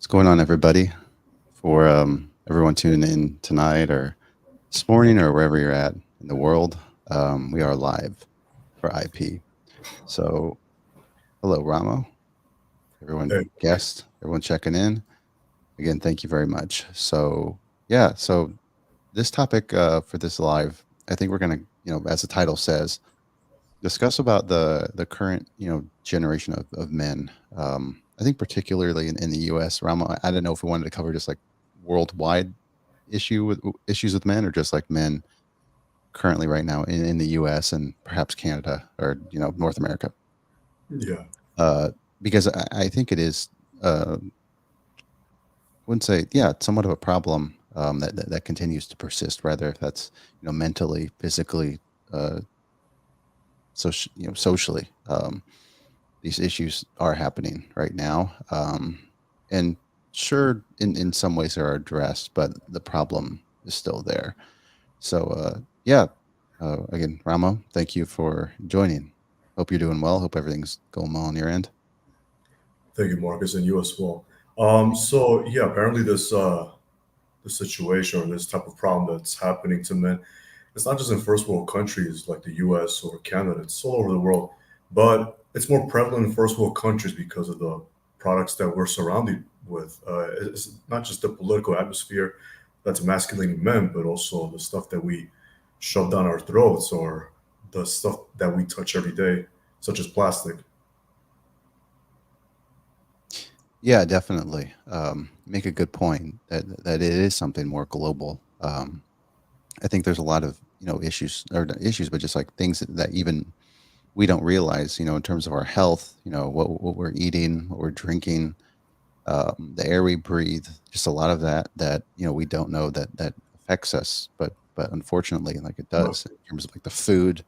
What's going on, everybody? For everyone tuning in tonight or this morning or wherever you're at in the world, we are live for IP. So, hello, Ramo, everyone, Hey, guest, everyone checking in. Again, thank you very much. So this topic for this live, I think we're gonna, as the title says, discuss about the current, generation of men. I think particularly in the U.S. Ramo, I don't know if we wanted to cover just like worldwide issues with men or just like men currently right now in the US and perhaps Canada or North America. yeah, Uh, because I think it is wouldn't say somewhat of a problem that continues to persist, rather if that's mentally, physically, socially. These issues are happening right now. And sure, in some ways they are addressed, but the problem is still there. So, again, Ramo, thank you for joining. Hope you're doing well. Hope everything's going well on your end. thank you, Marcus, and you as well. So yeah, apparently this situation or this type of problem that's happening to men, it's not just in first world countries like the U.S. or Canada. It's all over the world, but it's more prevalent in first world countries because of the products that we're surrounded with. It's not just the political atmosphere that's emasculating men, but also the stuff that we shove down our throats or the stuff that we touch every day, such as plastic. Yeah, definitely. Make a good point that it is something more global. I think there's a lot of issues or not issues, but just like things that even we don't realize. In terms of our health. What we're eating, what we're drinking, the air we breathe. Just a lot of that we don't know that affects us, but unfortunately, like it Right. does in terms of like the food,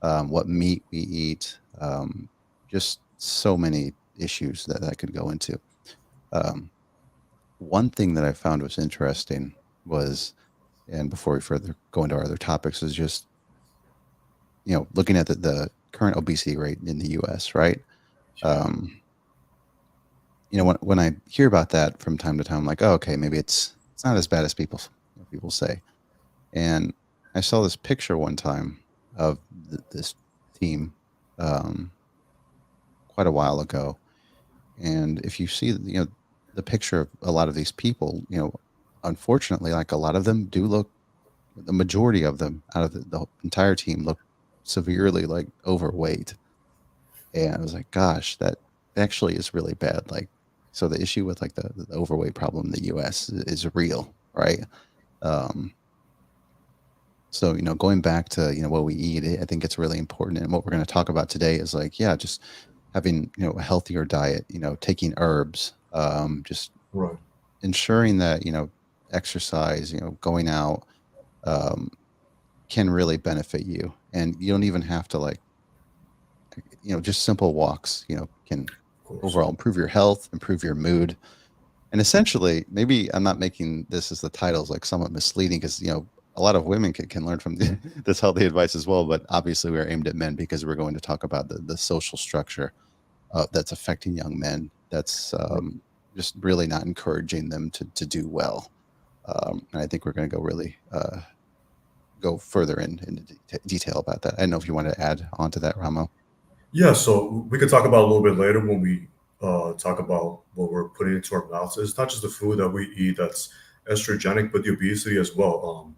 what meat we eat, just so many issues that could go into. Um, One thing that I found was interesting was, and before we further go into our other topics, is just looking at the current obesity rate in the U.S. Right. Yeah. Um, when I hear about that from time to time, I'm like, oh, okay, maybe it's not as bad as people say. And I saw this picture one time of this team um, quite a while ago. And if you see, the picture of a lot of these people, unfortunately, like a lot of them do look, the majority of them out of the entire team look severely like overweight. And I was like, gosh, that actually is really bad. Like, so the issue with like the overweight problem in the US is real, right? Um, so, going back to, what we eat, I think it's really important. And what we're going to talk about today is like, yeah, just having, a healthier diet, taking herbs, just Right. ensuring that, exercise, going out, um, can really benefit you. And you don't even have to like, just simple walks, can Of course. overall improve your health, improve your mood. And essentially, maybe I'm not making this as the titles like somewhat misleading because, a lot of women can learn from this healthy advice as well. But obviously, we're aimed at men because we're going to talk about the social structure that's affecting young men. That's just really not encouraging them to do well. And I think we're going to go really go further into detail about that. I don't know if you want to add on to that, Ramo. Yeah, so we could talk about a little bit later when we talk about what we're putting into our mouths. It's not just the food that we eat that's estrogenic, but the obesity as well.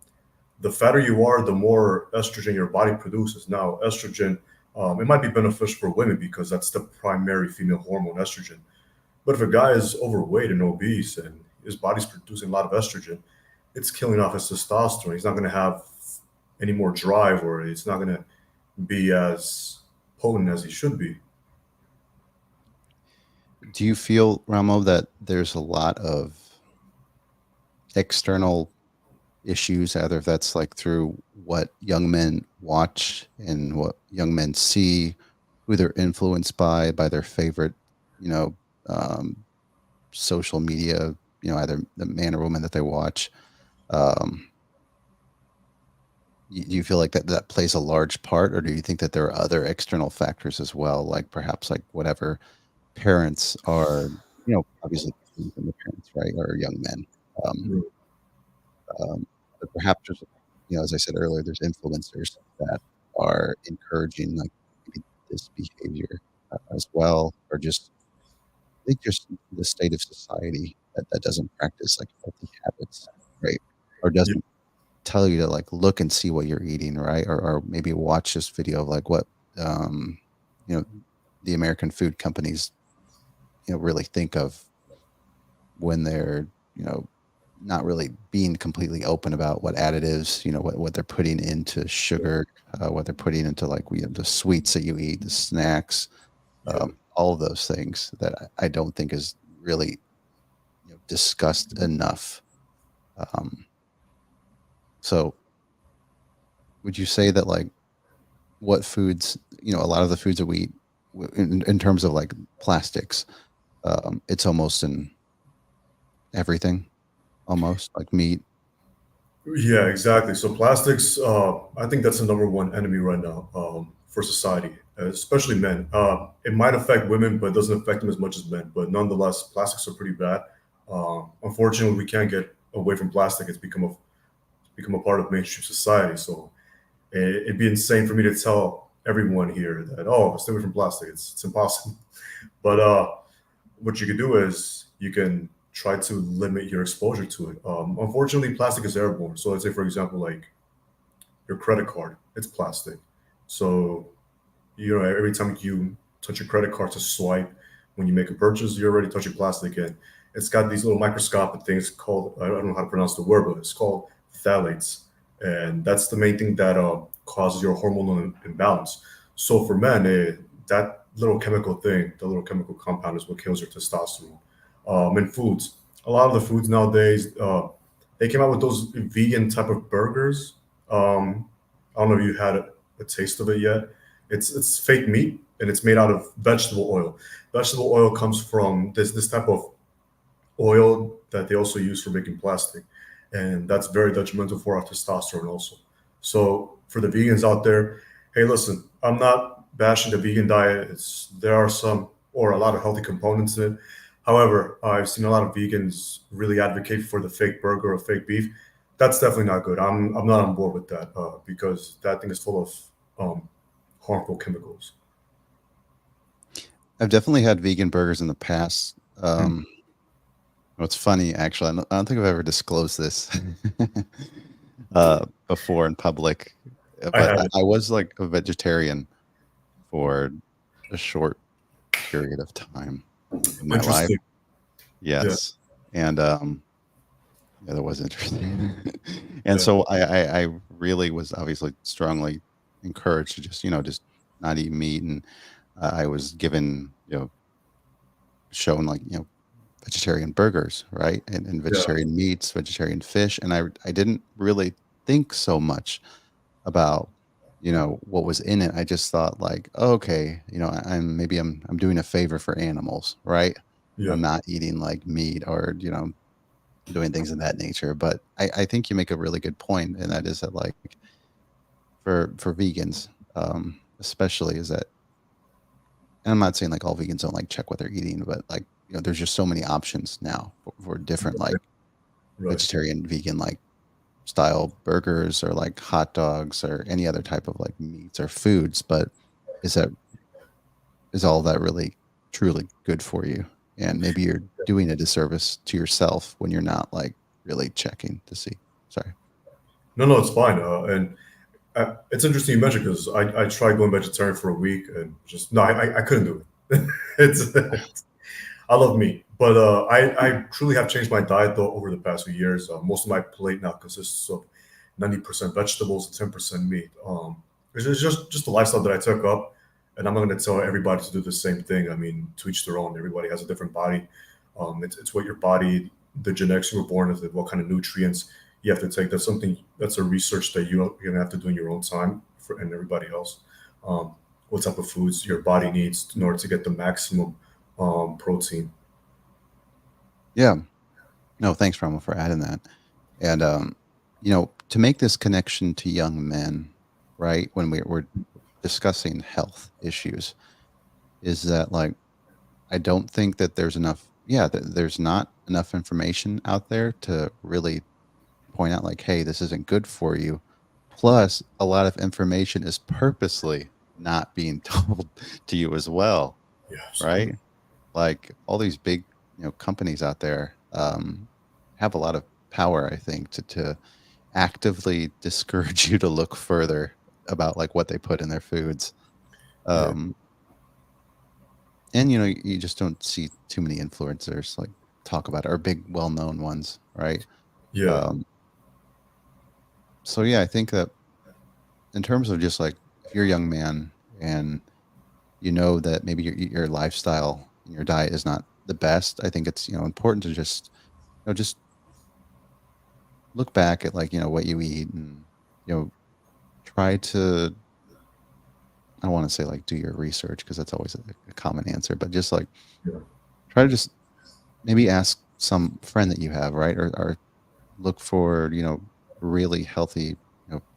The fatter you are, the more estrogen your body produces. Now, estrogen, it might be beneficial for women because that's the primary female hormone, estrogen. But if a guy is overweight and obese and his body's producing a lot of estrogen, it's killing off his testosterone. He's not going to have any more drive, or it's not going to be as potent as he should be. Do you feel, Ramo, that there's a lot of external issues, either if that's like through what young men watch and what young men see, who they're influenced by their favorite, you know, um, social media, either the man or woman that they watch. Um, do you feel like that plays a large part, or do you think that there are other external factors as well, like perhaps like whatever parents are, obviously from the parents, right, or young men. Um, Mm. but perhaps there's, as I said earlier, there's influencers that are encouraging like maybe this behavior as well, or just I think just the state of society that doesn't practice like healthy habits, right, or Yeah, doesn't tell you to like look and see what you're eating, right, or maybe watch this video of like what um, you know the American food companies really think of when they're, you know, not really being completely open about what additives, what they're putting into sugar, what they're putting into like the sweets that you eat, the snacks, yeah, all of those things that I don't think is really discussed enough. Um, so would you say that like what foods, a lot of the foods that we eat in terms of like plastics, it's almost in everything, almost like meat. yeah, exactly. So plastics, I think that's the number one enemy right now for society, especially men. It might affect women, but it doesn't affect them as much as men. But nonetheless, plastics are pretty bad. Unfortunately, we can't get away from plastic. It's become a part of mainstream society. So it'd be insane for me to tell everyone here that, oh, stay away from plastic. It's impossible. But what you can do is you can try to limit your exposure to it. Unfortunately, plastic is airborne. So let's say, for example, like your credit card, it's plastic. So every time you touch your credit card to swipe when you make a purchase, you're already touching plastic, and it's got these little microscopic things called, I don't know how to pronounce the word, but it's called phthalates, and that's the main thing that causes your hormonal imbalance. So for men, that little chemical thing, the little chemical compound, is what kills your testosterone. In foods, a lot of the foods nowadays, they came out with those vegan type of burgers. I don't know if you had a taste of it yet. It's fake meat, and it's made out of vegetable oil. Vegetable oil comes from this type of oil that they also use for making plastic, and that's very detrimental for our testosterone also. So for the vegans out there, hey, listen, I'm not bashing the vegan diet. There are some or a lot of healthy components in it. However, I've seen a lot of vegans really advocate for the fake burger or fake beef. That's definitely not good. I'm not on board with that because that thing is full of harmful chemicals. I've definitely had vegan burgers in the past. Mm. What's funny, actually, I don't think I've ever disclosed this before in public, I but had I, it. I was like a vegetarian for a short period of time in my life. Interesting. Yeah, Yes, and yeah, that was interesting. And yeah, so I really was obviously strongly encouraged to just not eat meat, and I was given shown like vegetarian burgers, right? And yeah, vegetarian meats, vegetarian fish. And I didn't really think so much about, what was in it. I just thought like, oh, okay, I'm doing a favor for animals, right? yeah. Not eating like meat or, doing things of that nature. But I think you make a really good point, and that is that like for vegans, especially is that and I'm not saying like all vegans don't like check what they're eating, but like, there's just so many options now for different Right, like right. vegetarian, vegan like style burgers or like hot dogs or any other type of like meats or foods. But is that is all that really truly good for you? And maybe you're doing a disservice to yourself when you're not like really checking to see. Sorry. No, no, it's fine. And it's interesting you mentioned because I tried going vegetarian for a week and just no, I couldn't do it. it's I love meat, but I truly have changed my diet though over the past few years. Most of my plate now consists of 90% vegetables and 10% meat. It's just the lifestyle that I took up, and I'm not going to tell everybody to do the same thing. I mean, to each their own. Everybody has a different body. It's what your body, the genetics you were born with, what kind of nutrients you have to take. That's a research that you're going to have to do in your own time for and everybody else. What type of foods your body needs in order to get the maximum protein. Yeah. No, thanks, Ramo, for adding that. And to make this connection to young men, right? When we're discussing health issues, is that like I don't think that there's enough yeah, there's not enough information out there to really point out like, hey, this isn't good for you. Plus, a lot of information is purposely not being told to you as well, Yeah, absolutely. right? Like all these big, companies out there have a lot of power, I think, to actively discourage you to look further about like what they put in their foods. Yeah, Um, and you just don't see too many influencers like talk about it, or big well-known ones, right? yeah, Um, so yeah, I think that in terms of just like if you're a young man and you know that maybe your lifestyle and your diet is not the best, I think it's important to just just look back at like what you eat and try to, I don't want to say like do your research because that's always a common answer, but just like yeah, try to just maybe ask some friend that you have, right? Or look for, really healthy,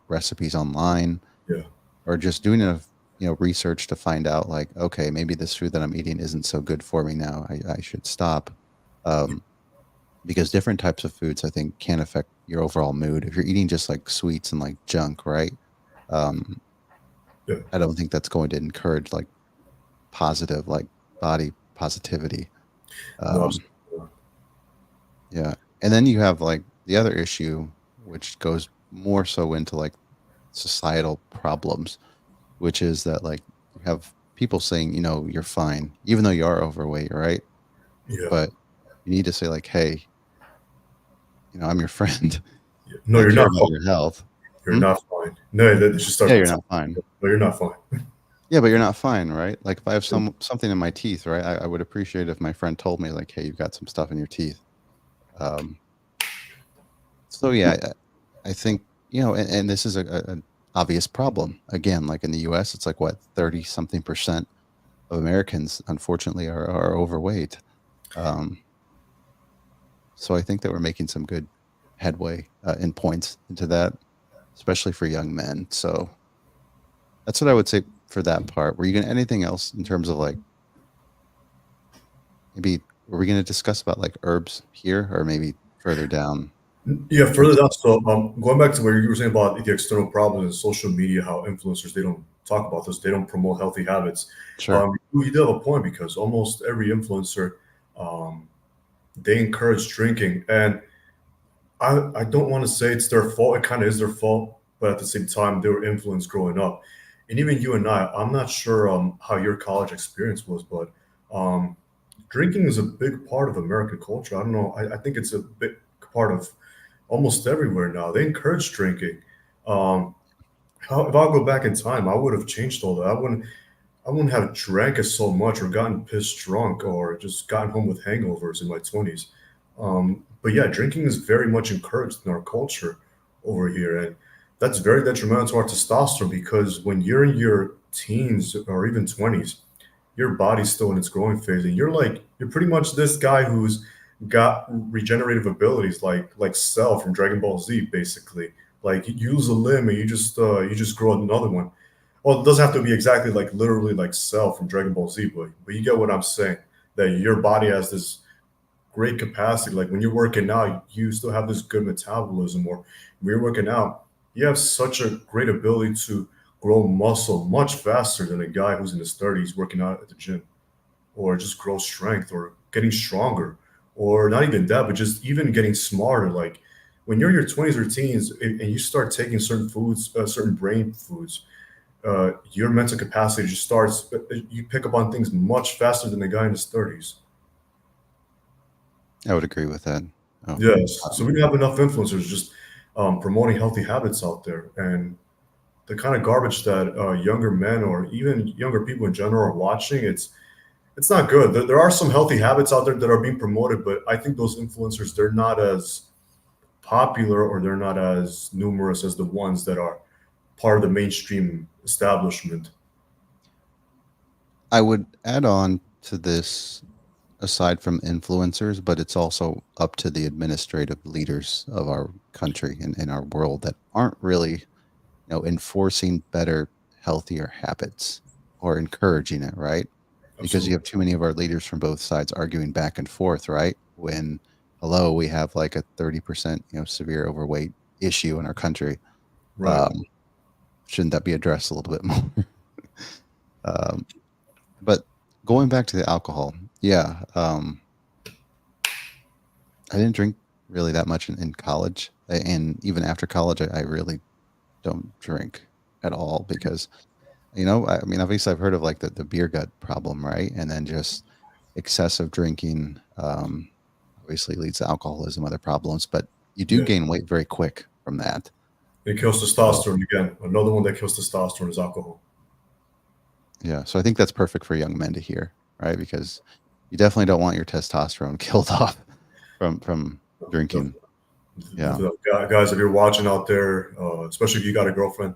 recipes online, yeah, or just doing enough, research to find out like, okay, maybe this food that I'm eating isn't so good for me now. I should stop. Um, because different types of foods, I think, can affect your overall mood. If you're eating just like sweets and like junk, right? Um, yeah. I don't think that's going to encourage like positive, like body positivity. No, Um, absolutely. yeah. And then you have like the other issue, which goes more so into like societal problems, which is that like you have people saying, you're fine, even though you are overweight, right? Yeah, But you need to say like, hey, I'm your friend yeah. and No, I you're care not about fine. your health. You're Hmm? not fine. No, that should start Yeah, from you're the top. not fine. No, you're not fine. Yeah, but you're not fine, right? Like if I have something in my teeth, right? I would appreciate if my friend told me like, hey, you've got some stuff in your teeth. Um, so yeah, I think, and this is an obvious problem. Again, like in the US, it's like what, 30 something percent of Americans, unfortunately, are overweight. Um, so I think that we're making some good headway in points into that, especially for young men. So that's what I would say for that part. Were you gonna anything else in terms of like maybe were we gonna discuss about like herbs here or maybe further down Yeah, in further terms down. of So, going back to where you were saying about the external problems in social media, how influencers they don't talk about this, they don't promote healthy habits. sure. You do have a point because almost every influencer, um, they encourage drinking, and I don't want to say it's their fault. It kind of is their fault, but at the same time, they were influenced growing up, and even you and I'm not sure how your college experience was, but um, drinking is a big part of American culture. I don't know. I think it's a big part of almost everywhere now. They encourage drinking. Um, if I go back in time, I would have changed all that. I wouldn't have drank it so much or gotten pissed drunk or just gotten home with hangovers in my 20s. But yeah, drinking is very much encouraged in our culture over here. And that's very detrimental to our testosterone because when you're in your teens or even 20s, your body's still in its growing phase, and you're pretty much this guy who's got regenerative abilities like Cell from Dragon Ball Z, basically. Like you lose a limb and you just grow another one. Well, it doesn't have to be exactly like literally like Cell from Dragon Ball Z, but you get what I'm saying. That your body has this great capacity. Like when you're working out, you still have this good metabolism, or when you're working out, you have such a great ability to grow muscle much faster than a guy who's in his 30s working out at the gym, or just grow strength, or getting stronger, or not even that, but just even getting smarter. Like when you're in your 20s or teens and you start taking certain foods, certain brain foods, your mental capacity just starts. You pick up on things much faster than a guy in his 30s. I would agree with that. Oh, Yes. So um, we don't have enough influencers just promoting healthy habits out there, and the kind of garbage that younger men or even younger people in general are watching. It's not good. There are some healthy habits out there that are being promoted, but I think those influencers they're not as popular or they're not as numerous as the ones that are part of the mainstream establishment. I would add on to this aside from influencers, but it's also up to the administrative leaders of our country and in our world that aren't really, enforcing better, healthier habits or encouraging it, right? because you absolutely. have too many of our leaders from both sides arguing back and forth, right? When hello, we have like a 30%, severe overweight issue in our country. Right. Um, shouldn't that be addressed a little bit more? um, but going back to the alcohol, yeah, I didn't drink really that much in college, and even after college, I really don't drink at all because I mean, obviously, I've heard of like the beer gut problem, right? And then just excessive drinking, obviously leads to alcoholism, other problems, but you do Yeah. gain weight very quick from that. It kills So, testosterone again. Another one that kills testosterone is alcohol. yeah, so I think that's perfect for young men to hear, right? Because you definitely don't want your testosterone killed off from drinking. Yeah, Guys, if you're watching out there, especially if you got a girlfriend,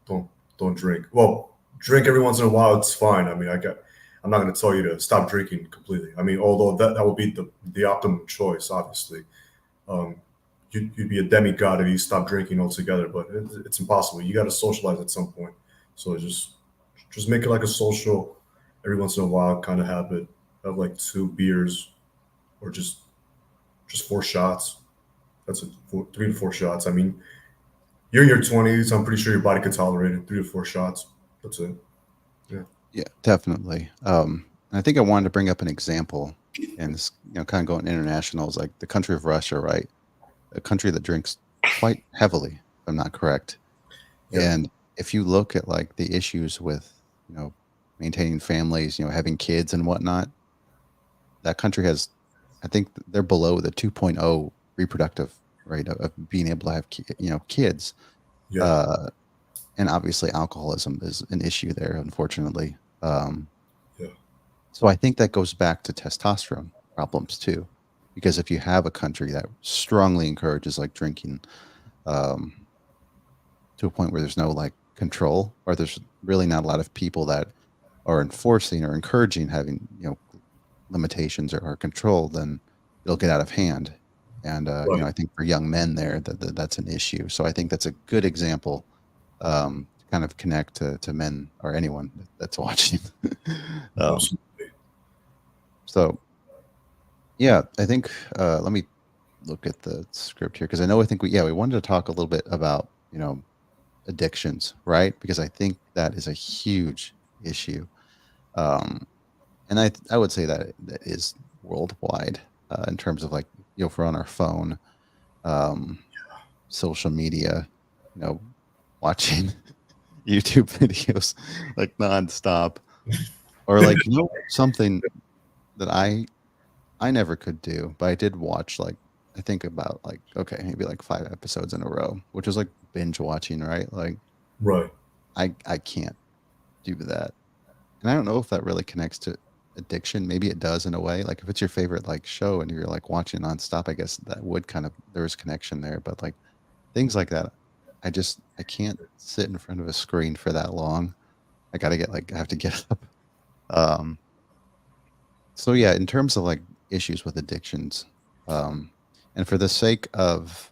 don't don't drink. Well, drink every once in a while. It's fine. I mean, I'm not going to tell you to stop drinking completely. I mean, although that would be the optimum choice, obviously. Um, you'd be a demigod if you stop drinking altogether, but it's impossible. You got to socialize at some point. So just make it like a social, every once in a while kind of habit. Have like 2 beers or just 4 shots. That's 3 to 4 shots. I mean, you're in your 20s. I'm pretty sure your body could tolerate it. 3 to 4 shots. That's it. Yeah. yeah, definitely. I think I wanted to bring up an example, and this, kind of going international is like the country of Russia, right? A country that drinks quite heavily, if I'm not correct. Yeah. And if you look at like the issues with, you know, maintaining families, having kids and whatnot, that country has, I think they're below the 2.0 reproductive rate of being able to have, kids. Yeah. Uh, and obviously alcoholism is an issue there, unfortunately. Yeah. So I think that goes back to testosterone problems too, because if you have a country that strongly encourages like drinking, um, to a point where there's no like control, or there's really not a lot of people that are enforcing or encouraging having limitations or control, then it'll get out of hand. And Right. I think for young men there that's an issue. So I think that's a good example, to kind of connect to men or anyone that's watching. um, Absolutely. so yeah, I think, let me look at the script here because I think we wanted to talk a little bit about addictions, right? Because I think that is a huge issue. Um, and I would say that that is worldwide, in terms of like, if we're on our phone, um, social media, you know, watching YouTube videos like nonstop, or like, something that I never could do, but I did watch like, I think about like, okay, maybe like 5 episodes in a row, which is like binge watching, right? Like Right. I can't do that. And I don't know if that really connects to addiction. Maybe it does in a way. Like if it's your favorite like show and you're like watching nonstop, I guess that would kind of, there's connection there. But like things like that, I can't sit in front of a screen for that long. I gotta get like I have to get up. Um so yeah, in terms of like issues with addictions, um and for the sake of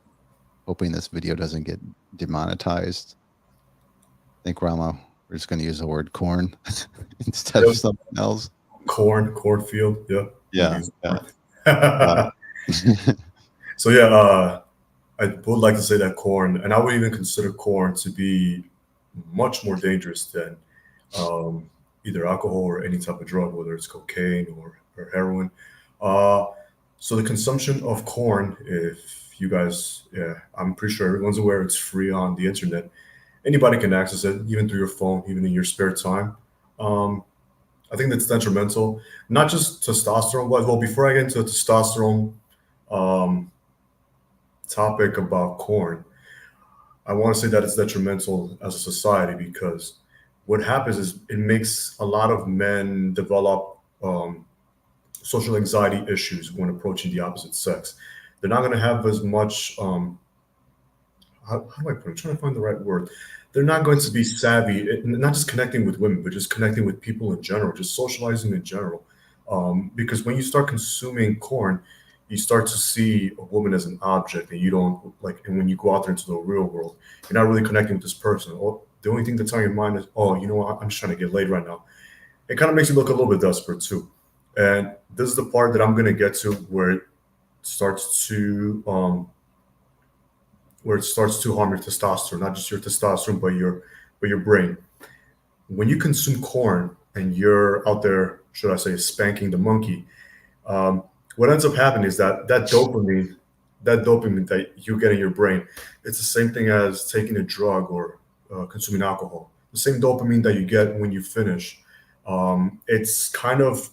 hoping this video doesn't get demonetized, I think Ramo, we're just gonna use the word corn instead of Yep. something else. Cornfield. Yep. We'll Yeah, use yeah. corn. Uh, So yeah, I would like to say that corn, and I would even consider corn to be much more dangerous than um, either alcohol or any type of drug, whether it's cocaine or heroin. Uh, so the consumption of corn, if you guys, yeah, I'm pretty sure everyone's aware it's free on the internet. Anybody can access it, even through your phone, even in your spare time. Um, I think that's detrimental, not just testosterone wise. Well, before I get into the testosterone um, topic about corn, I want to say that it's detrimental as a society because what happens is it makes a lot of men develop social anxiety issues when approaching the opposite sex. They're not going to have as much. How do I put it? I'm trying to find the right word. They're not going to be savvy, not just connecting with women, but just connecting with people in general, just socializing in general. Because when you start consuming corn, you start to see a woman as an object, and you don't like. And when you go out there into the real world, you're not really connecting with this person. Or the only thing that's on your mind is, oh, you know what? I'm just trying to get laid right now. it kind of makes you look a little bit desperate too. And this is the part that I'm going to get to starts to um, where it starts to harm your testosterone, not just your testosterone, but your brain. When you consume corn and you're out there, should I say, spanking the monkey, um, what ends up happening is that dopamine that you get in your brain, it's the same thing as taking a drug or consuming alcohol. The same dopamine that you get when you finish. It's kind of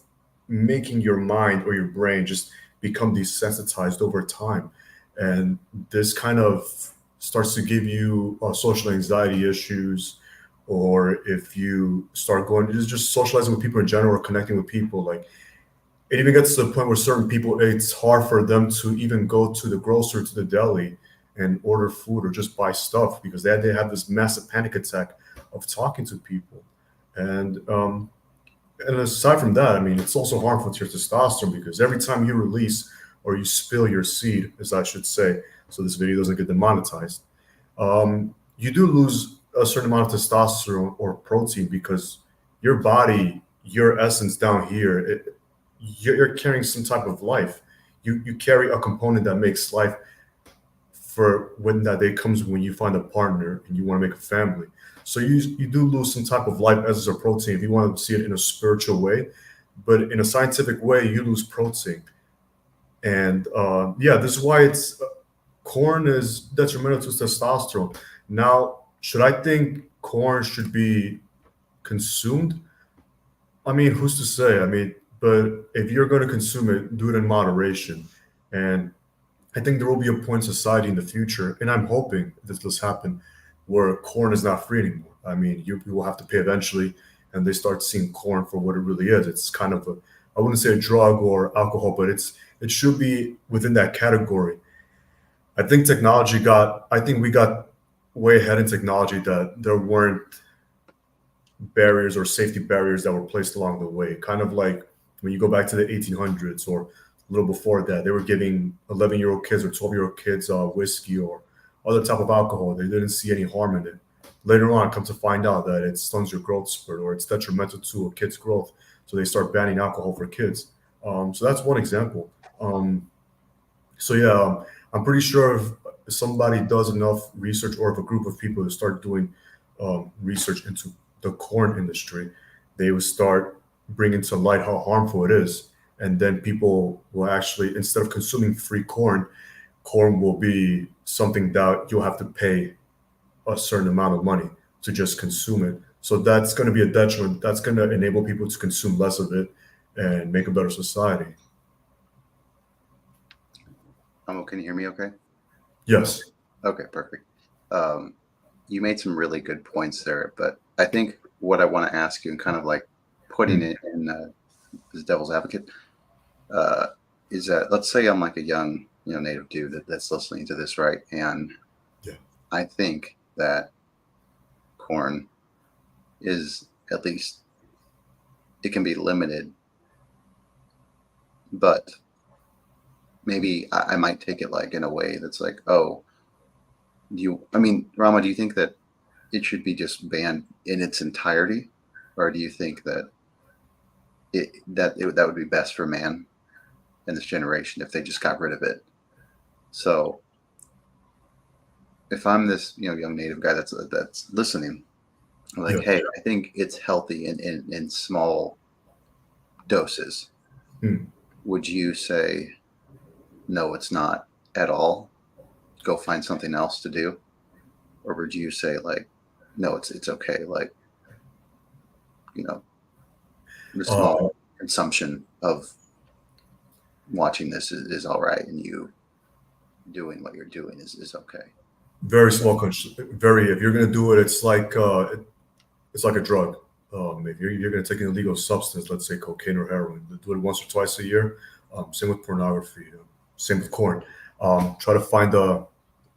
making your mind or your brain just become desensitized over time, and this kind of starts to give you social anxiety issues, or if you start going just socializing with people in general or connecting with people, like it even gets to the point where certain people, it's hard for them to even go to the grocery, to the deli, and order food or just buy stuff because they have this massive panic attack of talking to people. And um, and aside from that, I mean, it's also harmful to your testosterone because every time you release or you spill your seed, as I should say, so this video doesn't get demonetized, you do lose a certain amount of testosterone or protein because your body, your essence down here, you're carrying some type of life. You carry a component that makes life for when that day comes when you find a partner and you want to make a family. So you do lose some type of life essence or protein if you want to see it in a spiritual way, but in a scientific way, you lose protein. And yeah, this is why it's corn is detrimental to testosterone. Now, should I think corn should be consumed? I mean, who's to say? I mean, but if you're going to consume it, do it in moderation. And I think there will be a point in society in the future, and I'm hoping this does happen, where corn is not free anymore. I mean, you will have to pay eventually, and they start seeing corn for what it really is. It's kind of a, I wouldn't say a drug or alcohol, but it should be within that category. I think we got way ahead in technology that there weren't barriers or safety barriers that were placed along the way. Kind of like when you go back to the 1800s or a little before that, they were giving 11-year-old kids or 12-year-old kids whiskey or other type of alcohol. They didn't see any harm in it. Later on, come to find out that it stunts your growth spurt or it's detrimental to a kid's growth. So they start banning alcohol for kids. So that's one example. So yeah, I'm pretty sure if somebody does enough research, or if a group of people start doing research into the corn industry, they would start bringing to light how harmful it is, and then people will actually, instead of consuming free corn, corn will be something that you'll have to pay a certain amount of money to just consume it. So that's going to be a detriment. That's going to enable people to consume less of it and make a better society. Can you hear me okay? Yes. Okay, perfect. Um, you made some really good points there, but I think what I want to ask you, and kind of like putting Mm. it in as devil's advocate, uh, is that let's say I'm like a young, native dude that's listening to this, right? And Yeah. I think that corn is at least it can be limited, but maybe I might take it like in a way that's like, oh, I mean, Rama, do you think that it should be just banned in its entirety, or do you think that that would be best for man in this generation if they just got rid of it? So if I'm this young native guy that's listening, I'm like, Yeah. hey, I think it's healthy in small doses. Mm. Would you say no, it's not at all? Go find something else to do, or would you say like, no, it's okay, like you know the Uh, small consumption of watching this is all right, and you doing what you're doing is okay. Very small. Very. If you're gonna do it, it's like a drug. If you're gonna take an illegal substance, let's say cocaine or heroin, do it once or twice a year. Same with pornography. Same with corn. Try to find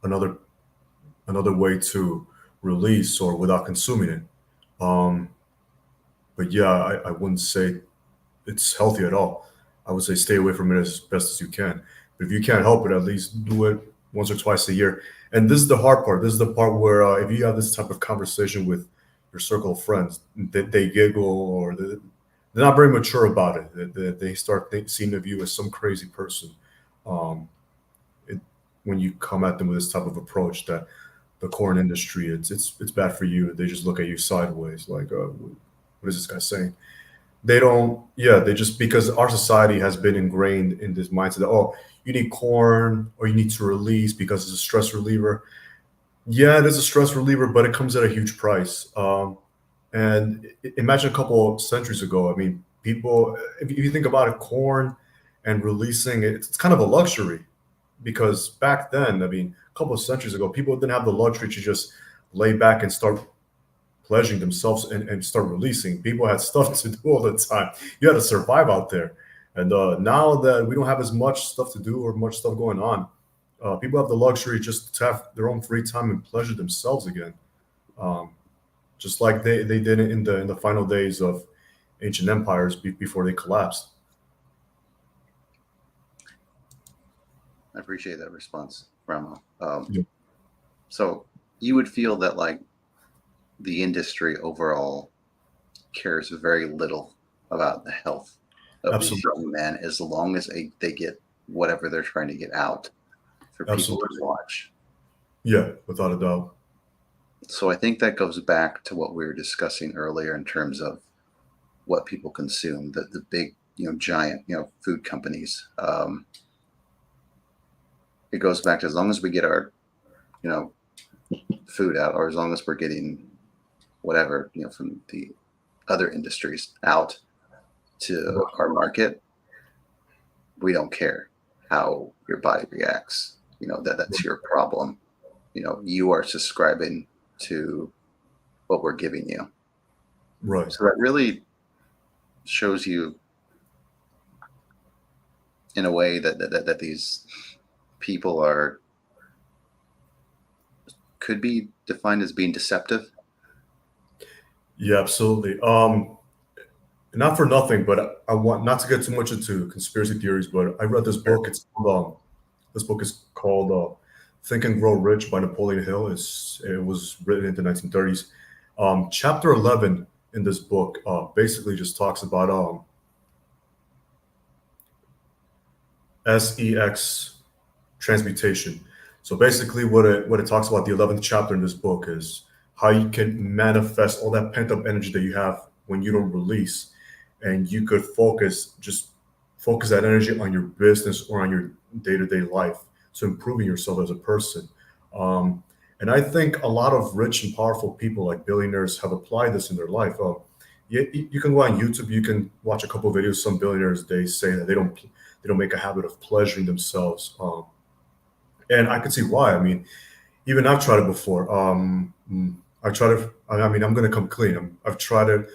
another another way to release or without consuming it. Um, but yeah, I wouldn't say it's healthy at all. I would say stay away from it as best as you can. But if you can't help it, at least do it once or twice a year. And this is the hard part. This is the part where if you have this type of conversation with your circle of friends, they giggle or they're not very mature about it. They start seeing of you as some crazy person. Um, it, when you come at them with this type of approach that the corn industry, it's bad for you. They just look at you sideways, like, what is this guy saying? They don't. Yeah, they just, because our society has been ingrained in this mindset that, oh, you need corn or you need to release because it's a stress reliever. Yeah, it is a stress reliever, but it comes at a huge price. And imagine a couple of centuries ago. I mean, people, if you think about it, corn and releasing it, it's kind of a luxury, because back then, I mean, a couple of centuries ago, people didn't have the luxury to just lay back and start pleasuring themselves and start releasing. People had stuff to do all the time. You had to survive out there. And now that we don't have as much stuff to do or much stuff going on, people have the luxury just to have their own free time and pleasure themselves again. Um, just like they did it in the final days of ancient empires before they collapsed. I appreciate that response, Ramo. Yeah, So you would feel that like the industry overall cares very little about the health of these absolutely, young men as long as they get whatever they're trying to get out for people to absolutely. watch. Yeah, without a doubt. So I think that goes back to what we were discussing earlier in terms of what people consume, the big, giant, food companies. It goes back to, as long as we get our, you know, food out, or as long as we're getting whatever, from the other industries out to our market, we don't care how your body reacts. That's your problem. You are subscribing to what we're giving you. Right. So that really shows you in a way that these people could be defined as being deceptive. Yeah, absolutely. Not for nothing, but I want not to get too much into conspiracy theories. But I read this Sure. book. This book is called "Think and Grow Rich" by Napoleon Hill. It was written in the 1930s. Chapter 11 in this book basically just talks about sex transmutation. So basically, what it talks about, the 11th chapter in this book, is how you can manifest all that pent up energy that you have when you don't release, and you could focus that energy on your business or on your day to day life, so improving yourself as a person. Um, and I think a lot of rich and powerful people, like billionaires, have applied this in their life. You can go on YouTube, you can watch a couple of videos. Some billionaires, they say that they don't make a habit of pleasuring themselves. And I could see why. I mean, even I've tried it before. I tried it. I mean, I'm gonna come clean. I've tried it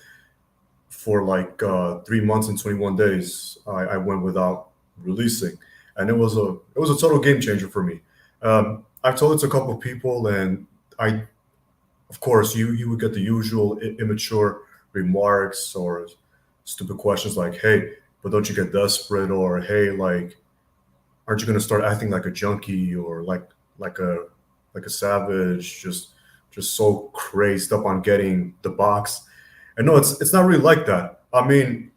for like 3 months and 21 days. I went without releasing, and it was a total game changer for me. I've told it to a couple of people, and of course, you would get the usual immature remarks or stupid questions like, "Hey, but don't you get desperate?" Or, "Hey, like, aren't you going to start acting like a junkie or like a like a savage, just so crazed up on getting the box?" And no, it's not really like that. I mean,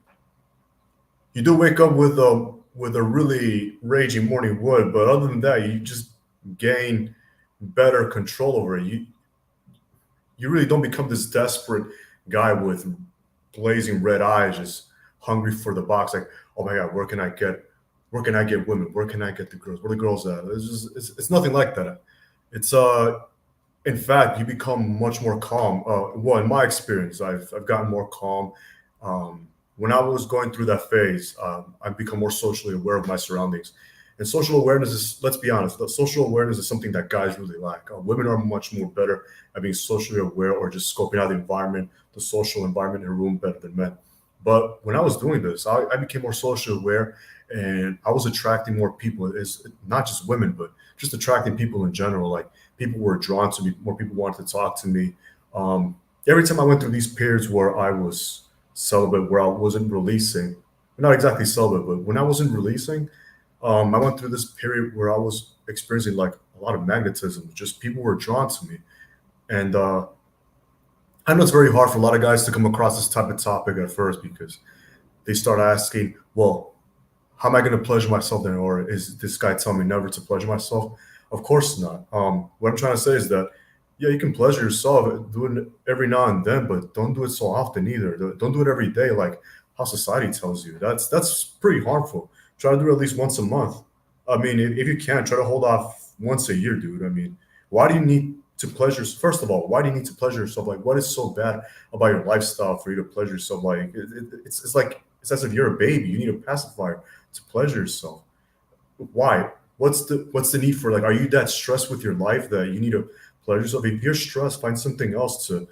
you do wake up with a really raging morning wood, but other than that, you just gain better control over it. You really don't become this desperate guy with blazing red eyes, just hungry for the box. Like, oh my god, where can I get women? Where can I get the girls? Where the girls at? It's nothing like that. It's in fact, you become much more calm. Well, in my experience, I've gotten more calm. When I was going through that phase, I've become more socially aware of my surroundings. And social awareness is, let's be honest, the social awareness is something that guys really lack. Women are much more better at being socially aware or just scoping out the environment, the social environment in a room better than men. But when I was doing this, I became more socially aware, and I was attracting more people. It's not just women, but just attracting people in general. Like, people were drawn to me, more people wanted to talk to me. Um, every time I went through these periods where I was celibate, where I wasn't releasing, not exactly celibate, but when I wasn't releasing, I went through this period where I was experiencing like a lot of magnetism. Just people were drawn to me, and I know it's very hard for a lot of guys to come across this type of topic at first because they start asking, well, how am I going to pleasure myself then? Or is this guy telling me never to pleasure myself? Of course not. What I'm trying to say is that, yeah, you can pleasure yourself, do it every now and then, but don't do it so often either. Don't do it every day, like how society tells you. That's pretty harmful. Try to do it at least once a month. I mean, if you can, try to hold off once a year, dude. I mean, why do you need to pleasure? First of all, why do you need to pleasure yourself? Like, what is so bad about your lifestyle for you to pleasure yourself? Like, it's like it's as if you're a baby. You need a pacifier to pleasure yourself. Why? What's the need for, like, are you that stressed with your life that you need to pleasure yourself? If you're stressed, find something else to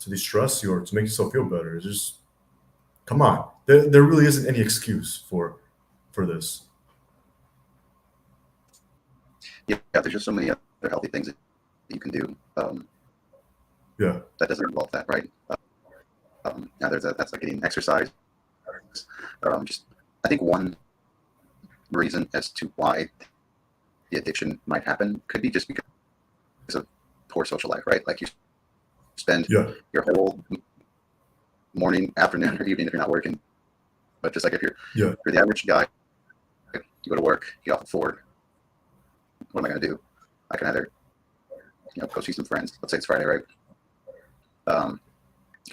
distress you or to make yourself feel better. It's just come on. There really isn't any excuse for this. Yeah, there's just so many other healthy things that you can do Yeah. that doesn't involve that, right? Now that's like getting exercise. Just I think one reason as to why the addiction might happen could be just because of poor social life, right? Like you spend Yeah. your whole morning, afternoon, or evening if you're not working. But just like if Yeah. you're the average guy, you go to work, get off at 4. What am I going to do? I can either go see some friends. Let's say it's Friday, right? I can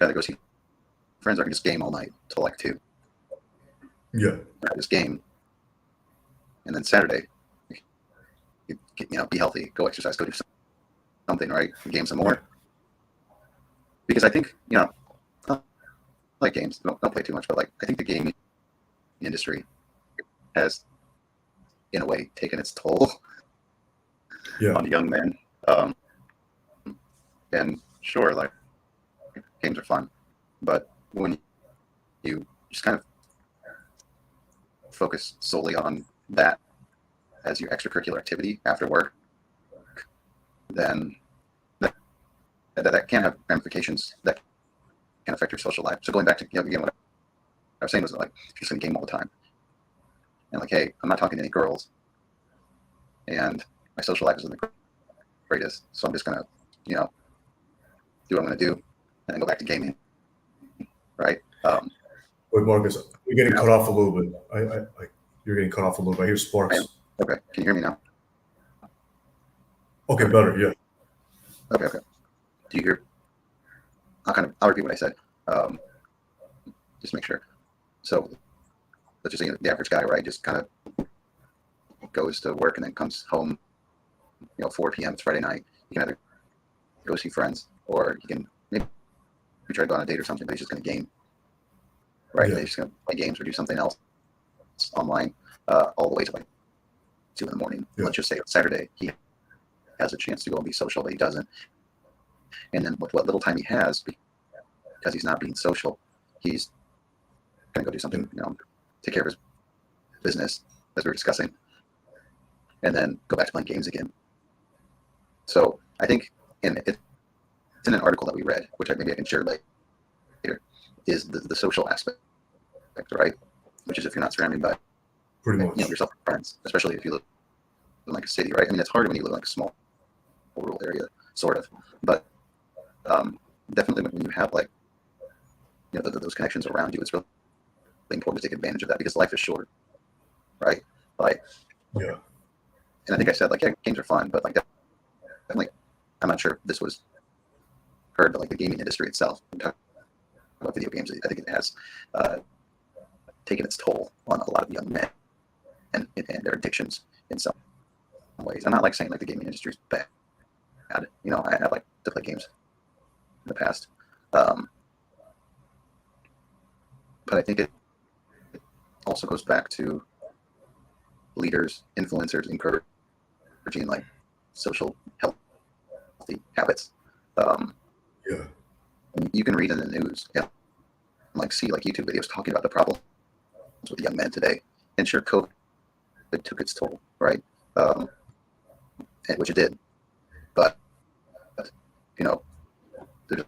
either go see friends or I can just game all night till like 2. Yeah. I just game, and then Saturday, be healthy, go exercise, go do something, right? Game some more. Because I think I like games. Don't play too much, but like I think the gaming industry has, in a way, taken its toll Yeah. on young men. And sure, like games are fun, but when you just kind of focus solely on that as your extracurricular activity after work, then that can have ramifications that can affect your social life. So going back to again, what I was saying was like if you're just gonna game all the time, and like, hey, I'm not talking to any girls, and my social life isn't the greatest, so I'm just gonna do what I'm gonna do, and then go back to gaming, right? Wait, Marcus, you're getting cut off a little bit. You're getting cut off a little bit. I hear I am. sparks. Okay, can you hear me now? Okay, better. Yeah. Okay. Do you hear? I'll repeat what I said. Just make sure. So let's just say the average guy, right, just kind of goes to work and then comes home, 4 p.m. It's Friday night. You can either go see friends or you can maybe try to go on a date or something, but he's just going to game, right? Yeah. He's just going to play games or do something else online all the way to like 2 in the morning. Yeah. Let's just say it's Saturday. He has a chance to go and be social, but he doesn't. And then with what little time he has, because he's not being social, he's going to go do something, take care of his business, as we were discussing, and then go back to playing games again. So I think, and it's in an article that we read, which maybe I can share later, is the social aspect, right? Which is if you're not surrounded by Pretty much. yourself and friends, especially if you live in like a city, right? I mean, it's hard when you live in like a small rural area, sort of, but definitely when you have like those connections around you, it's really important to take advantage of that because life is short, right? Like, Yeah. and I think I said like, yeah, games are fun, but like definitely, I'm not sure if this was heard, but like the gaming industry itself, when talking about video games, I think it has taken its toll on a lot of young men and their addictions in some ways. I'm not like saying like the gaming industry is bad. I like to play games in the past, but I think it also goes back to leaders, influencers encouraging like social healthy habits. Yeah. You can read in the news and like see like YouTube videos talking about the problems with young men today. And sure, COVID took its toll, right? Which it did, but there's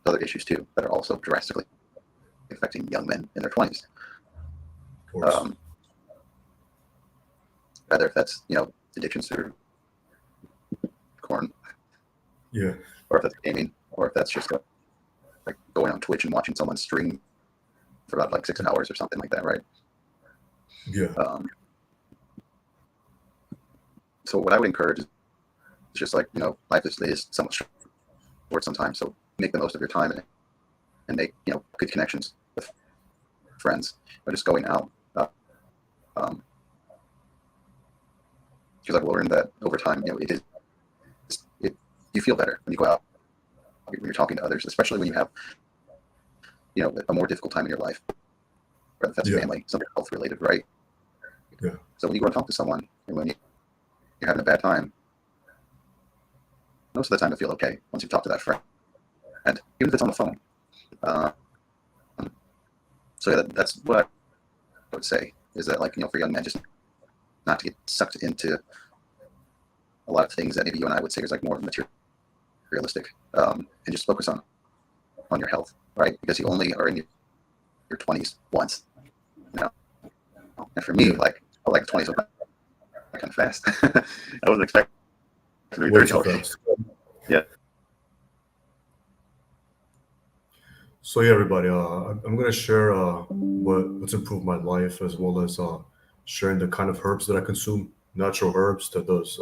other issues too that are also drastically affecting young men in their 20s. Of course. Whether if that's addictions to corn, Yeah. or if that's gaming, or if that's just like going on Twitch and watching someone stream for about like 6 hours or something like that, right? Yeah. So what I would encourage is just like, life is so much short sometimes. So make the most of your time and make, good connections with friends, or just going out. Um, because I've learned that over time, you feel better when you go out, when you're talking to others, especially when you have, a more difficult time in your life, whether that's Yeah. family, something health related, right? Yeah. So when you go and talk to someone, and when you're having a bad time, most of the time, I feel okay once you've talked to that friend, even if it's on the phone. Um, so yeah, that's what I would say is that, like, for young men, just not to get sucked into a lot of things that maybe you and I would say is like more materialistic, and just focus on your health, right? Because you only are in your 20s once, you know. And for me, Yeah. like, I like 20s went by kind of fast. I wasn't expecting to be Way 30 too already. fast. Yeah. So yeah, everybody, I'm gonna share what's improved my life, as well as sharing the kind of herbs that I consume, natural herbs that does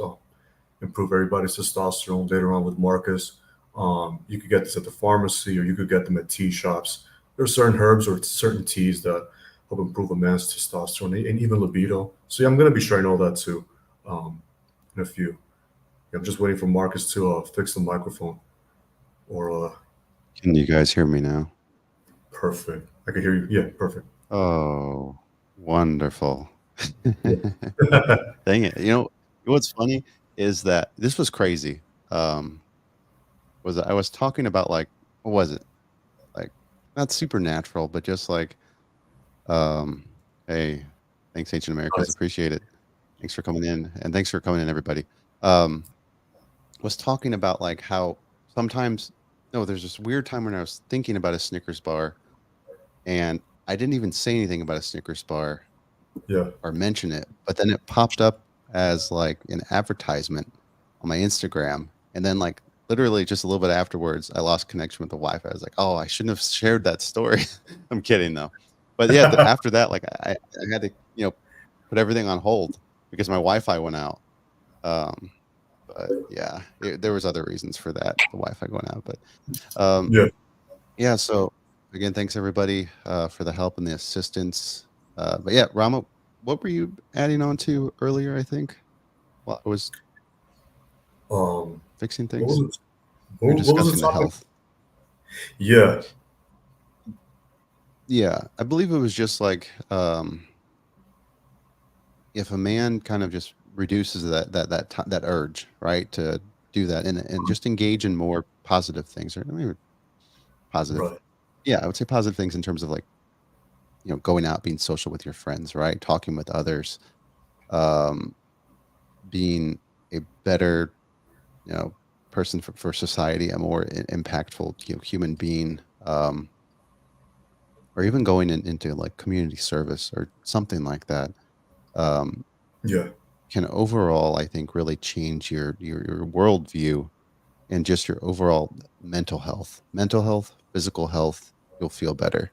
improve everybody's testosterone. Later on with Marcus, you could get this at the pharmacy, or you could get them at tea shops. There are certain herbs or certain teas that help improve a man's testosterone and even libido. So yeah, I'm gonna be sharing all that too in a few. I'm just waiting for Marcus to fix the microphone. Or Can you guys hear me now? perfect. I can hear you. Yeah, perfect. Oh, wonderful. Yeah. Dang it. What's funny is that this was crazy. Um, I was talking about, like, what was it? Like, not supernatural, but just like, um, hey, thanks, Ancient Americas. Nice. Appreciate it. Thanks for coming in. And thanks for coming in, everybody. Um, was talking about like how sometimes, no, there's this weird time when I was thinking about a Snickers bar, and I didn't even say anything about a Snickers bar Yeah. or mention it, but then it popped up as like an advertisement on my Instagram. And then, like, literally just a little bit afterwards, I lost connection with the Wi-Fi. I was like, oh, I shouldn't have shared that story. I'm kidding though. But yeah, after that, like, I had to, put everything on hold because my Wi-Fi went out. Um, but yeah, there was other reasons for that, the Wi-Fi going out. But um, Yeah. yeah, so again, thanks everybody for the help and the assistance. But yeah, Ramo, what were you adding on to earlier? I think while I was Um, fixing what things, was it? we were What was discussing the the topic? health. Yeah. Yeah, I believe it was just like, if a man kind of just reduces that urge, right, to do that, and just engage in more positive things, or maybe positive. Right. Yeah, I would say positive things in terms of, like, going out, being social with your friends, right, talking with others, um, being a better, you know, person for society, a more impactful, human being, or even going into like community service or something like that, um, Yeah. can overall, I think, really change your worldview and just your overall mental health, physical health. You'll feel better.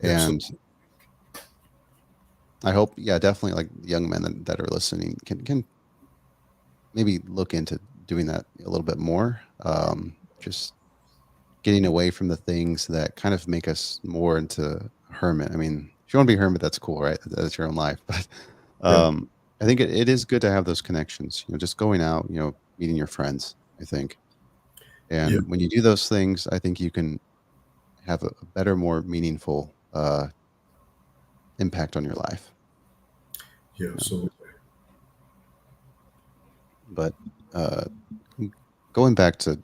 And Absolutely. I hope, yeah, definitely, like, young men that are listening can maybe look into doing that a little bit more. Just getting away from the things that kind of make us more into hermit. I mean, if you want to be a hermit, that's cool, right? That's your own life. But Yeah. I think it is good to have those connections, just going out, meeting your friends, I think. Yeah. And when you do those things, I think you can have a better, more meaningful impact on your life. Yeah. You know? Absolutely. But uh, going back to,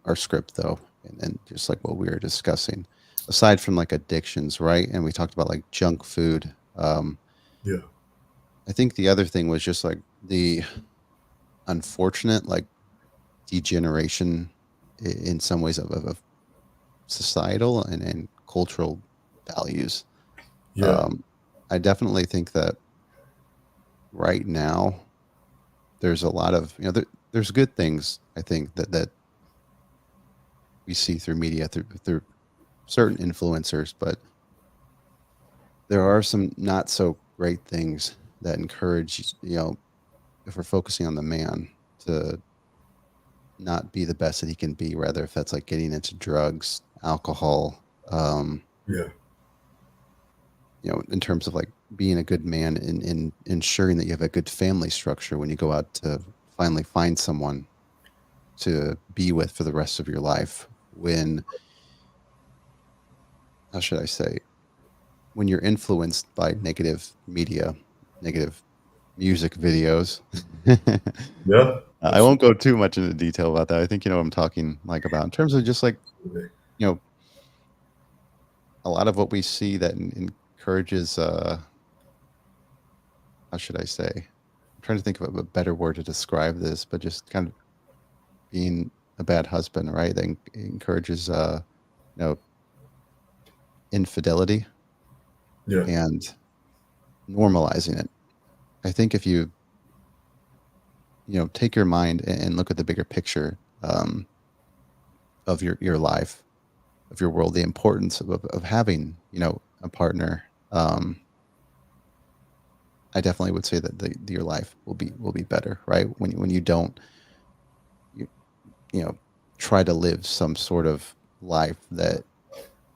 our script though, and just like what we were discussing, aside from like addictions, right? And we talked about like junk food. Yeah. I think the other thing was just like the unfortunate, like, degeneration in some ways of societal and cultural values. Yeah. Um, I definitely think that right now there's a lot of, there's good things, I think, that we see through media, through certain influencers, but there are some not so great things that encourage, if we're focusing on the man to not be the best that he can be, rather if that's like getting into drugs, alcohol, Yeah, in terms of like being a good man in ensuring that you have a good family structure when you go out to finally find someone to be with for the rest of your life. When, how should I say, when you're influenced by negative media, negative music videos. yeah, I won't absolutely. go too much into detail about that. I think you know what I'm talking like about in terms of just like, you know, a lot of what we see that encourages how should I say? I'm trying to think of a better word to describe this, but just kind of being a bad husband, right? That encourages you know, infidelity Yeah, and normalizing it. I think if you, take your mind and look at the bigger picture of your life, of your world, the importance of having, a partner, I definitely would say that your life will be better, right? When you don't, you, you know, try to live some sort of life that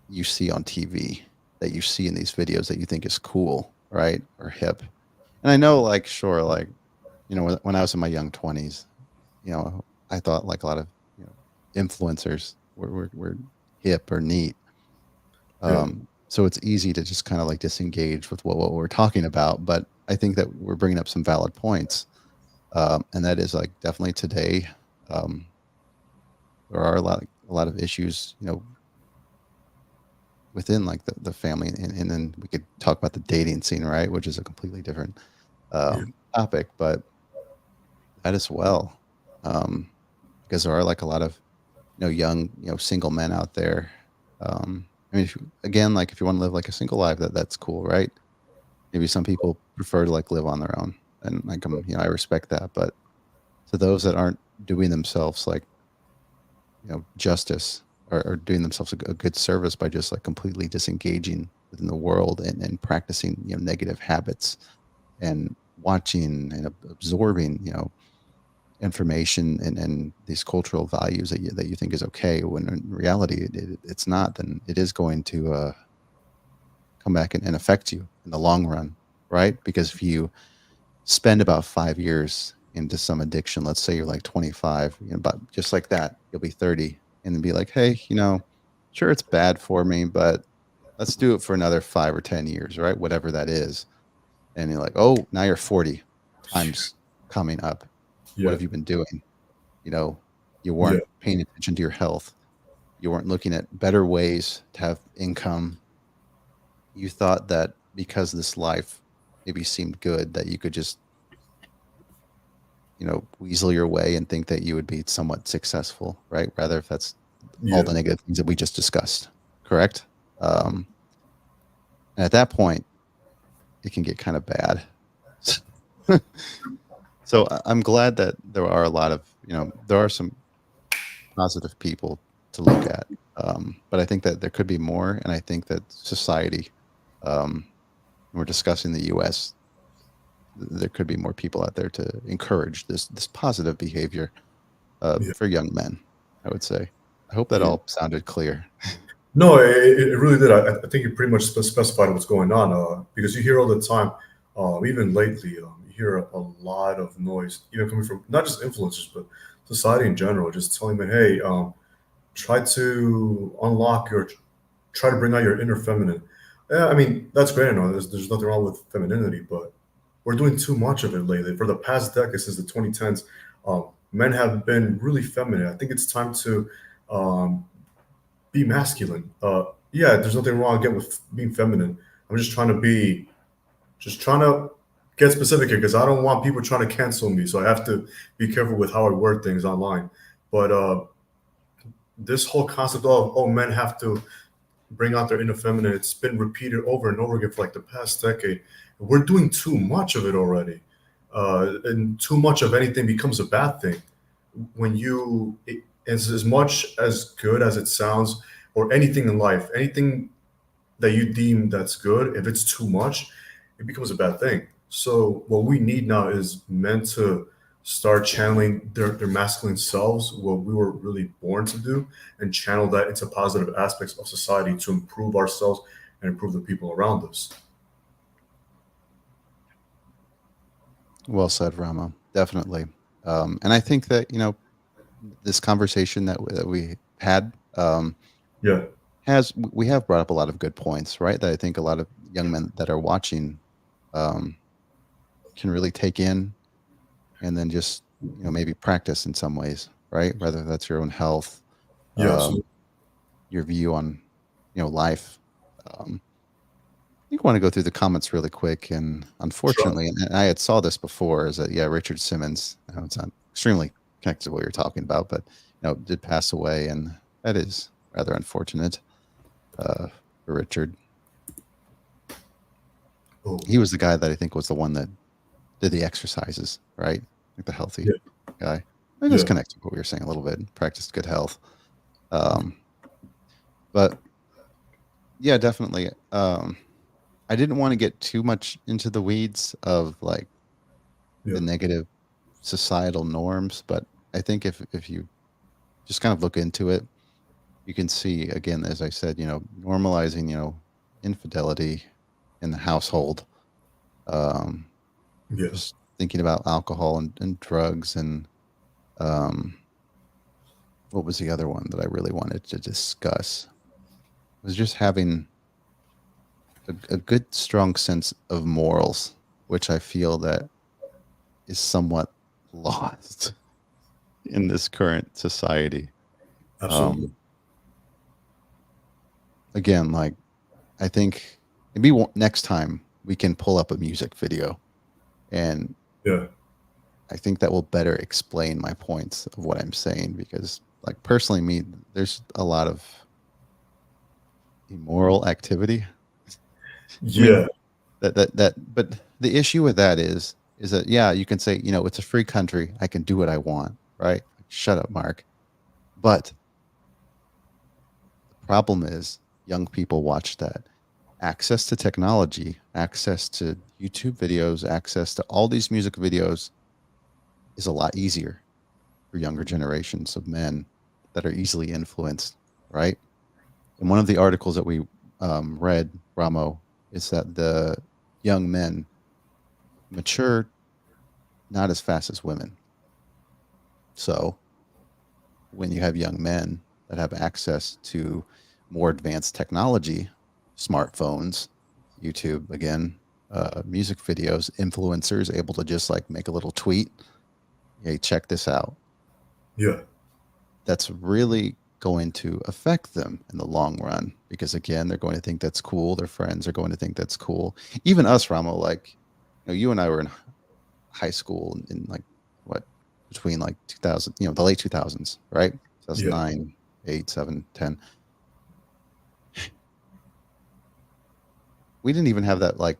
you see on TV, that you see in these videos that you think is cool, right? Or hip. And I know, like, sure, like, when I was in my young 20s, I thought like a lot of, influencers were hip or neat. yeah, So it's easy to just kind of like disengage with what we're talking about. But I think that we're bringing up some valid points. And that is like definitely today, um, there are a lot of issues, within like the family, and then we could talk about the dating scene, right, which is a completely different yeah, topic, but that as well, um, because there are like a lot of young single men out there. I mean, again, like if you want to live like a single life, that's cool, right? Maybe some people prefer to like live on their own, and like I respect that, but to those that aren't doing themselves like justice, or doing themselves a good service by just like completely disengaging within the world, and practicing negative habits, and watching and absorbing information, and these cultural values that you think is okay, when in reality it's not, then it is going to come back and affect you in the long run, right? Because if you spend about 5 years into some addiction, let's say you're like 25, but just like that, you'll be 30 and then be like, hey, sure, it's bad for me, but let's do it for another 5 or 10 years, right? Whatever that is. And you're like, oh, now you're 40. Time's coming up. What yeah, have you been doing? You know, you yeah, weren't paying attention to your health. You weren't looking at better ways to have income. You thought that because this life maybe seemed good, that you could just, weasel your way and think that you would be somewhat successful, right? Rather, if that's all yeah, the negative things that we just discussed, correct? Um, and at that point, it can get kind of bad. So I'm glad that there are a lot of, there are some positive people to look at. But I think that there could be more. And I think that society, we're discussing the US, there could be more people out there to encourage this positive behavior yeah, for young men, I would say. I hope that yeah. all sounded clear. No, it really did. I think you pretty much specified what's going on, because you hear all the time, even lately, you hear a lot of noise, even coming from not just influencers, but society in general, just telling me, hey, try to unlock your, try to bring out your inner feminine. Yeah, I mean, that's great. I know there's nothing wrong with femininity, but we're doing too much of it lately. For the past decade, since the 2010s, men have been really feminine. I think it's time to um, be masculine. Yeah, there's nothing wrong again with being feminine. I'm just trying to be, just trying to get specific here because I don't want people trying to cancel me. So I have to be careful with how I word things online. But this whole concept of, oh, men have to bring out their inner feminine, it's been repeated over and over again for like the past decade. We're doing too much of it already. And too much of anything becomes a bad thing. When as much as good as it sounds, or anything in life, anything that you deem that's good, if it's too much, it becomes a bad thing. So what we need now is men to start channeling their masculine selves, what we were really born to do, and channel that into positive aspects of society to improve ourselves and improve the people around us. Well said, Ramo. Definitely. And I think that, this conversation that we had Yeah. we have brought up a lot of good points, right? That I think a lot of young men that are watching um, can really take in and then just, maybe practice in some ways, right? Whether that's your own health, Yeah, um, absolutely. your view on, life. I think I want to go through the comments really quick. And Sure. unfortunately, and I had saw this before, is that, yeah, Richard Simmons, I know it's not extremely connected to what you're talking about, but, did pass away. And that is rather unfortunate uh, for Richard. Oh, He was the guy that I think was the one that did the exercises, right? Like the healthy yeah, guy. And this yeah, connects to what we were saying a little bit, practiced good health. Um, but yeah, definitely. I didn't want to get too much into the weeds of like yeah, the negative societal norms, but I think if you just kind of look into it, you can see again, as I said, normalizing, infidelity in the household, um, yeah, just thinking about alcohol and drugs and um, what was the other one that I really wanted to discuss? Was just having a good, strong sense of morals, which I feel that is somewhat lost in this current society. absolutely. Um, again, like I think maybe next time we can pull up a music video, and Yeah, I think that will better explain my points of what I'm saying because, like, personally, me, there's a lot of immoral activity. I mean, yeah, but the issue with that is that, yeah, you can say, it's a free country. I can do what I want, right? Like, shut up, Mark. But the problem is young people watch that. Access to technology, access to YouTube videos, access to all these music videos is a lot easier for younger generations of men that are easily influenced, right? And one of the articles that we read, Ramo, is that the young men mature not as fast as women. So when you have young men that have access to more advanced technology, smartphones, YouTube again, music videos, influencers able to just like make a little tweet, hey, check this out. yeah, That's really going to affect them in the long run because again, they're going to think that's cool. Their friends are going to think that's cool. Even us, Ramo, like, you and I were in high school in like what between like 2000, the late 2000s, right? yeah, 2009, 8, 7, 10. We didn't even have that. Like,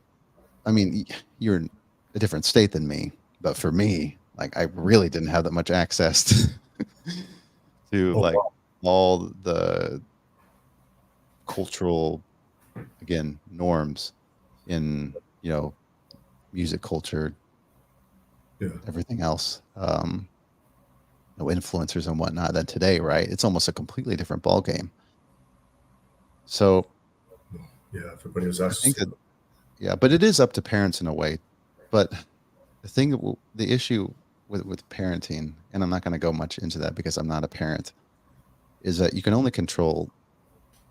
I mean, you're in a different state than me, but for me, like, I really didn't have that much access to oh like wow, all the cultural, again, norms in, music culture, yeah, everything else. Influencers and whatnot than today, right? It's almost a completely different ball game. So yeah. Everybody has I access think to that, it. yeah, but it is up to parents in a way. But the issue with parenting, and I'm not going to go much into that because I'm not a parent, is that you can only control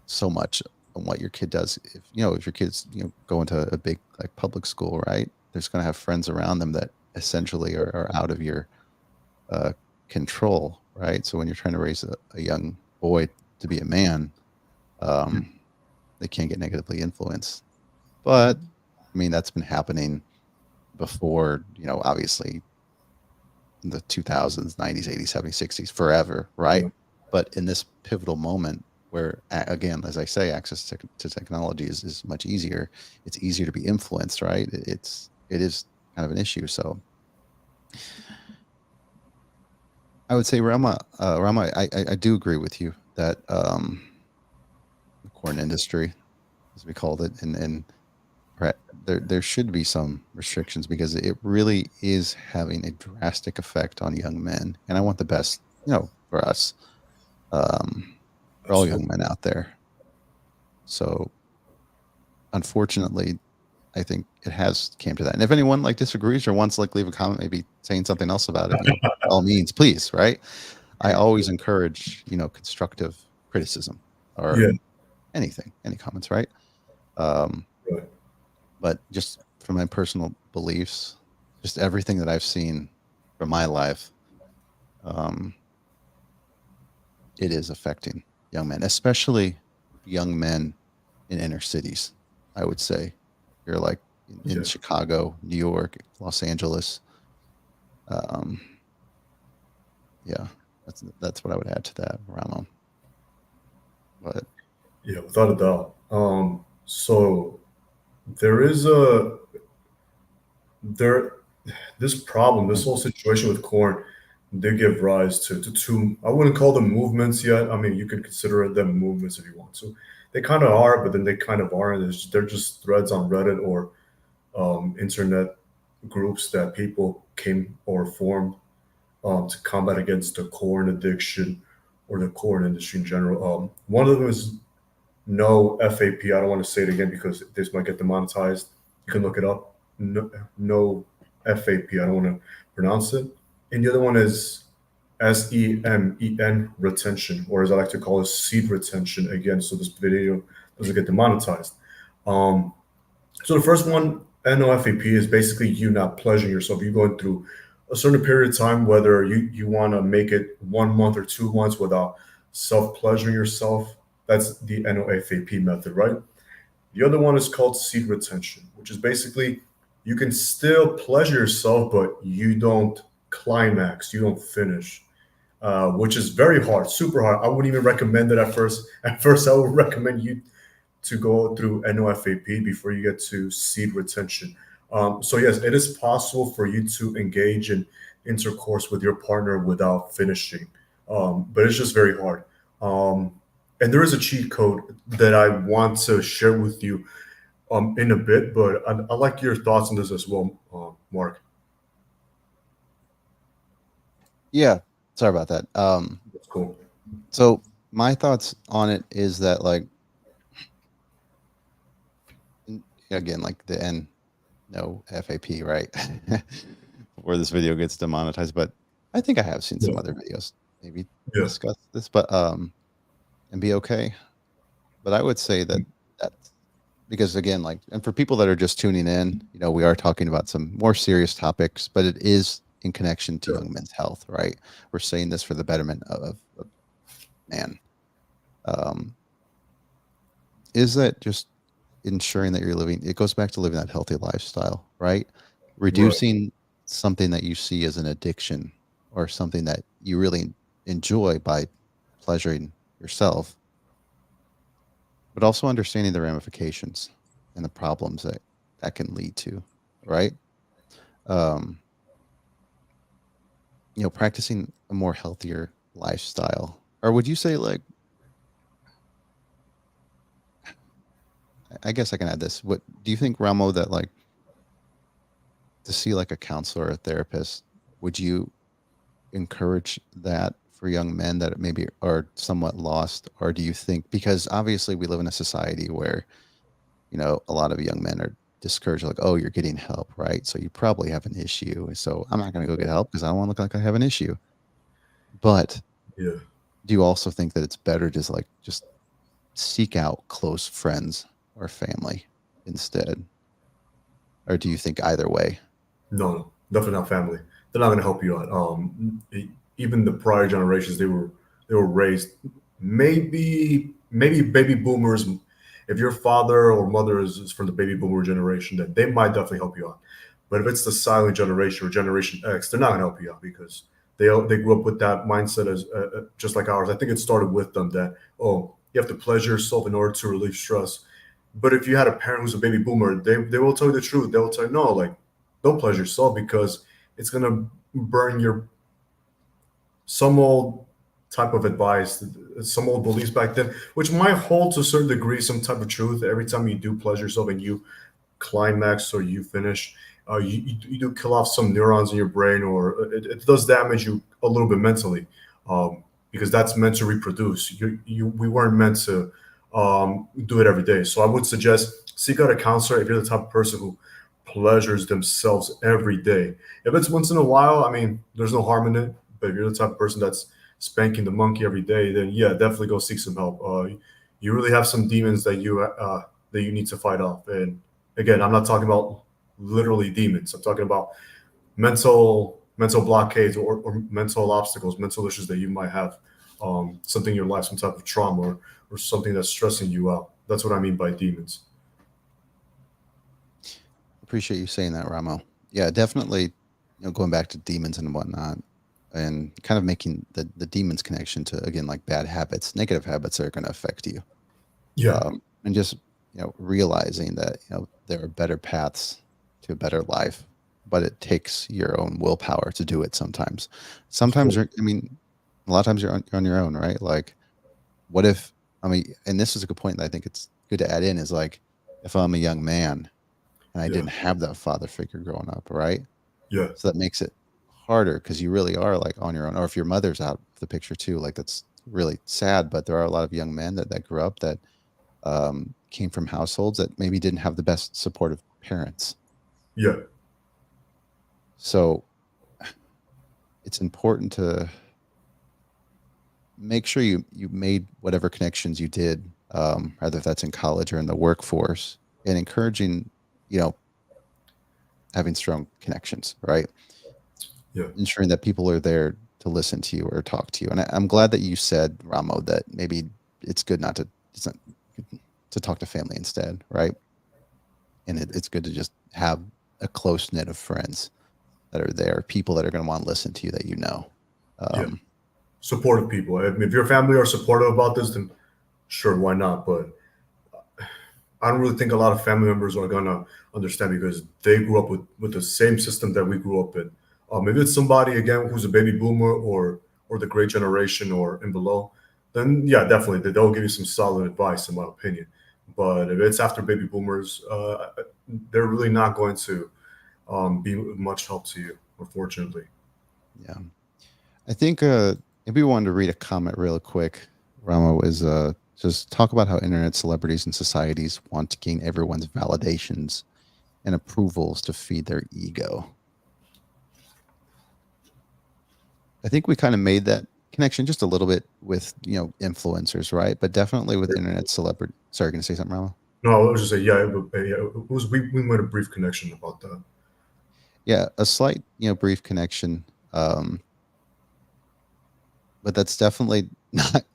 so much on what your kid does. If your kids, go into a big like public school, right? There's going to have friends around them that essentially are out of your uh, control, right? So when you're trying to raise a young boy to be a man, um, they can get negatively influenced. But I mean, that's been happening before, obviously in the 2000s, 90s, 80s, 70s, 60s, forever, right? Yeah, But in this pivotal moment where, again, as I say, access to technology is much easier, it's easier to be influenced, right? It is kind of an issue. So I would say, Rama, I do agree with you that the corn industry. as we called it, and there should be some restrictions because it really is having a drastic effect on young men. And I want the best, for us, um, for all young Absolutely. men out there. So unfortunately, I think it has came to that. And if anyone like disagrees or wants like leave a comment, maybe saying something else about it, all means, please, right? I always encourage, constructive criticism or Yeah. anything, any comments, right? Um, Right. but just from my personal beliefs, just everything that I've seen from my life, um, it is affecting young men, especially young men in inner cities. I would say, you're like in Yeah. Chicago, New York, Los Angeles. Um, yeah, that's what I would add to that, Ramo. But Yeah. Without a doubt. So there is a there this problem, this whole situation with corn did give rise to two. I wouldn't call them movements yet. I mean, you could consider them movements if you want to. They kind of are, but then they kind of aren't. They're just threads on Reddit or internet groups that people came or formed to combat against the corn addiction or the corn industry in general. One of them is no FAP. I don't want to say it again because this might get demonetized. You can look it up. No, no FAP. I don't want to pronounce it. And the other one is SEMEN retention, or as I like to call it, seed retention. Again, so this video doesn't get demonetized. Um, so the first one, NOFAP, is basically you not pleasuring yourself. You're going through a certain period of time, whether you want to make it 1 month or 2 months without self pleasuring yourself. That's the NOFAP method, right? The other one is called seed retention, which is basically you can still pleasure yourself, but you don't climax, you don't finish, which is very hard, super hard. I wouldn't even recommend it at first. At first, I would recommend you to go through NOFAP before you get to seed retention. So yes, it is possible for you to engage in intercourse with your partner without finishing, but it's just very hard. Um, and there is a cheat code that I want to share with you in a bit, but I'd like your thoughts on this as well, Mark. yeah, sorry about that. That's cool. So my thoughts on it is that like again, like the N no FAP, right? Before this video gets demonetized, but I think I have seen Yeah, some other videos maybe yeah, discuss this, but and be okay. But I would say that that's because again, like, and for people that are just tuning in, we are talking about some more serious topics, but it is in connection to yeah, young men's health, right? We're saying this for the betterment of man. Um, is that just ensuring that you're living? It goes back to living that healthy lifestyle, right? right, Reducing something that you see as an addiction or something that you really enjoy by pleasuring yourself, but also understanding the ramifications and the problems that that can lead to, right? Um, practicing a more healthier lifestyle. Or would you say like I guess I can add this. What do you think, Ramo, that like to see like a counselor or a therapist, would you encourage that for young men that maybe are somewhat lost? Or do you think because obviously we live in a society where, a lot of young men are discouraged, like, oh, you're getting help, right? So you probably have an issue. So I'm not gonna go get help because I don't want to look like I have an issue. But yeah. do you also think that it's better just seek out close friends or family instead? Or do you think either way? No, no, definitely not family. They're not going to help you out. Even the prior generations, they were raised. Maybe baby boomers. If your father or mother is from the baby boomer generation, then they might definitely help you out. But if it's the silent generation or Generation X, they're not going to help you out because they grew up with that mindset as just like ours. I think it started with them that you have to pleasure yourself in order to relieve stress. But if you had a parent who's a baby boomer, they will tell you the truth. They will tell you no, like don't pleasure yourself because it's gonna burn your some old type of advice, some old beliefs back then, which might hold to a certain degree some type of truth. Every time you do pleasure yourself and you climax or you finish, you do kill off some neurons in your brain, or it does damage you a little bit mentally, because that's meant to reproduce. We weren't meant to do it every day. So I would suggest seek out a counselor if you're the type of person who pleasures themselves every day. If it's once in a while, I mean, there's no harm in it. But if you're the type of person that's spanking the monkey every day, then yeah, definitely go seek some help. You really have some demons that you need to fight off. And again, I'm not talking about literally demons. I'm talking about mental blockades, or mental obstacles, mental issues that you might have, something in your life, some type of trauma, or something that's stressing you out. That's what I mean by demons. Appreciate you saying that, Ramo. Yeah, definitely. Going back to demons and whatnot, and kind of making the demons connection to, again, like bad habits, negative habits that are going to affect you, Yeah, and just realizing that there are better paths to a better life, but it takes your own willpower to do it. Sometimes cool. you're. I mean, a lot of times you're on your own, right? Like, what if? I mean, and this is a good point that I think it's good to add in is like, if I'm a young man and I Yeah, didn't have that father figure growing up, right? yeah, So that makes it harder because you really are like on your own. Or if your mother's out of the picture too, like that's really sad. But there are a lot of young men that grew up that came from households that maybe didn't have the best supportive parents. yeah, So it's important to make sure you made whatever connections you did, either if that's in college or in the workforce, and encouraging, you know, having strong connections, right? yeah, Ensuring that people are there to listen to you or talk to you. And I'm glad that you said, Ramo, that maybe it's not good to talk to family instead, right? And it's good to just have a close knit of friends that are there, people that are going to want to listen to you that you know. yeah. Um, Supportive people. If your family are supportive about this, then sure, why not? But I don't really think a lot of family members are gonna understand because they grew up with the same system that we grew up in. If it's somebody again who's a baby boomer, or the great generation or and below, then yeah, definitely they'll give you some solid advice, in my opinion. But if it's after baby boomers, they're really not going to be much help to you, unfortunately. yeah. I think if we wanted to read a comment real quick, Ramo, is just talk about how internet celebrities and societies want to gain everyone's validations and approvals to feed their ego. I think we kind of made that connection just a little bit with, influencers, right? But definitely with internet celebrity. Sorry, going to say something, Ramo? No, I was just saying, yeah, it was we made a brief connection about that. Yeah, a slight, brief connection. But that's definitely not,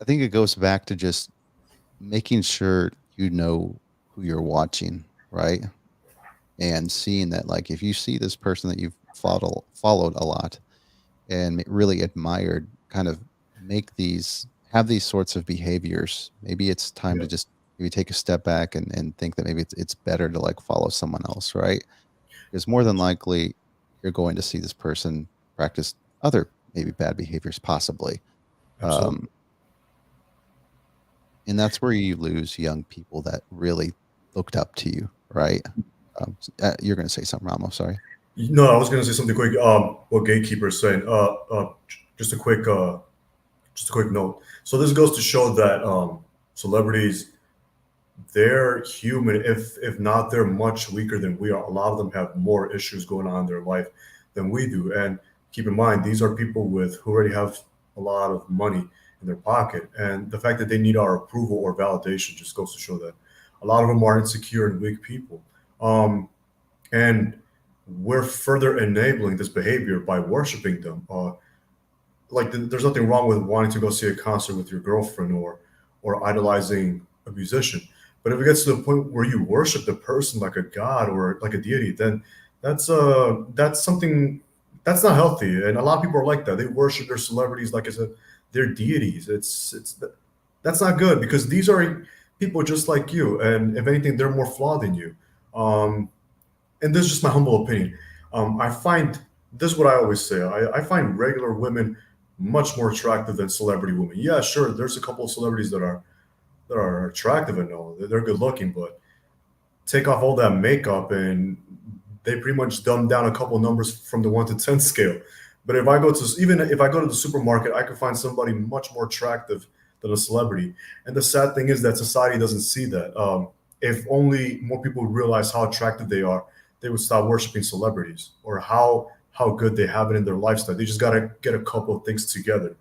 I think it goes back to just making sure you know who you're watching, right? And seeing that, like, if you see this person that you've followed a lot and really admired kind of have these sorts of behaviors, maybe it's time Yeah, to just maybe take a step back and think that maybe it's better to like follow someone else, right? Because more than likely you're going to see this person practice other maybe bad behaviors possibly. absolutely. um, and that's where you lose young people that really looked up to you, right? You're going to say something, Ramos. Sorry. No, I was going to say something quick. What Gatekeeper is saying. Just a just a quick note. So this goes to show that celebrities, they're human. If not, they're much weaker than we are. A lot of them have more issues going on in their life than we do. And keep in mind, these are people with who already have a lot of money in their pocket, and the fact that they need our approval or validation just goes to show that a lot of them are insecure and weak people. Um, and we're further enabling this behavior by worshiping them. There's nothing wrong with wanting to go see a concert with your girlfriend, or idolizing a musician. But if it gets to the point where you worship the person like a god or like a deity, then that's something that's not healthy. And a lot of people are like that. They worship their celebrities like as a their deities. That's not good because these are people just like you, and if anything, they're more flawed than you. Um, and this is just my humble opinion. I find this is what I always say. I find regular women much more attractive than celebrity women. Yeah, sure, there's a couple of celebrities that are attractive and all. They're good looking, but take off all that makeup and they pretty much dumb down a couple numbers from the 1 to 10 scale. But if I go to even if I go to the supermarket, I can find somebody much more attractive than a celebrity. And the sad thing is that society doesn't see that. If only more people realize how attractive they are, they would stop worshiping celebrities or how good they have it in their lifestyle. They just gotta get a couple of things together.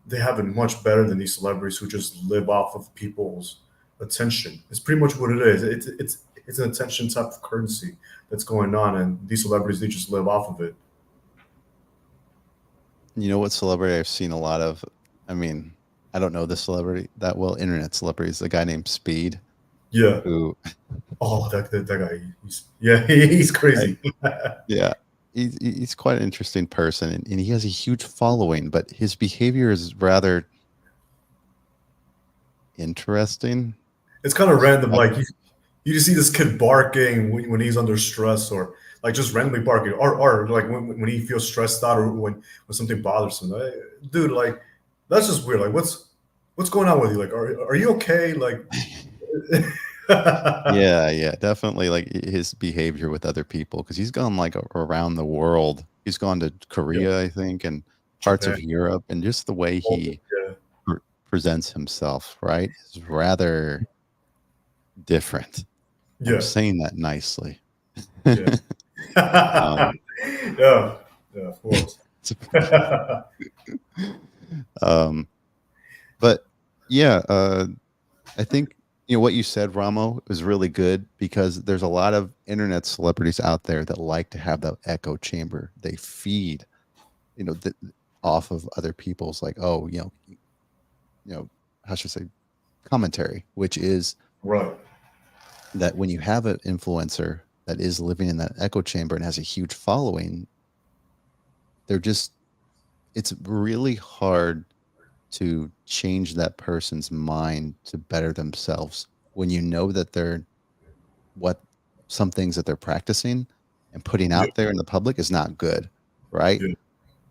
They have it much better than these celebrities who just live off of people's attention. It's pretty much what it is. It's an attention type of currency that's going on, and these celebrities they just live off of it. You know what celebrity I've seen a lot of? I mean, I don't know the celebrity that well. Internet celebrities. A guy named Speed, Yeah. who, Oh, that guy. Yeah, he's I, crazy. yeah, he's quite an interesting person, and he has a huge following. But his behavior is rather interesting. It's kind of random. I, Like you just see this kid barking when he's under stress, or like just randomly barking, or like when he feels stressed out, or when something bothers him. Dude, like that's just weird. Like what's going on with you? Like are you okay? Like yeah, yeah, definitely. Like his behavior with other people, because he's gone like around the world. He's gone to yeah, Korea, I think, and parts Japan. of Europe, and just the way he Yeah, presents himself, right, is rather different. I'm yeah, saying that nicely. yeah, um, yeah, yeah. Of course. um, but yeah, I think what you said, Ramo, is really good because there's a lot of internet celebrities out there that like to have that echo chamber. They feed, the, off of other people's like, oh, how should I say, commentary, which is Right. that when you have an influencer that is living in that echo chamber and has a huge following, they're just it's really hard to change that person's mind to better themselves when you know that they're what some things that they're practicing and putting Yeah, out there in the public is not good, right? yeah,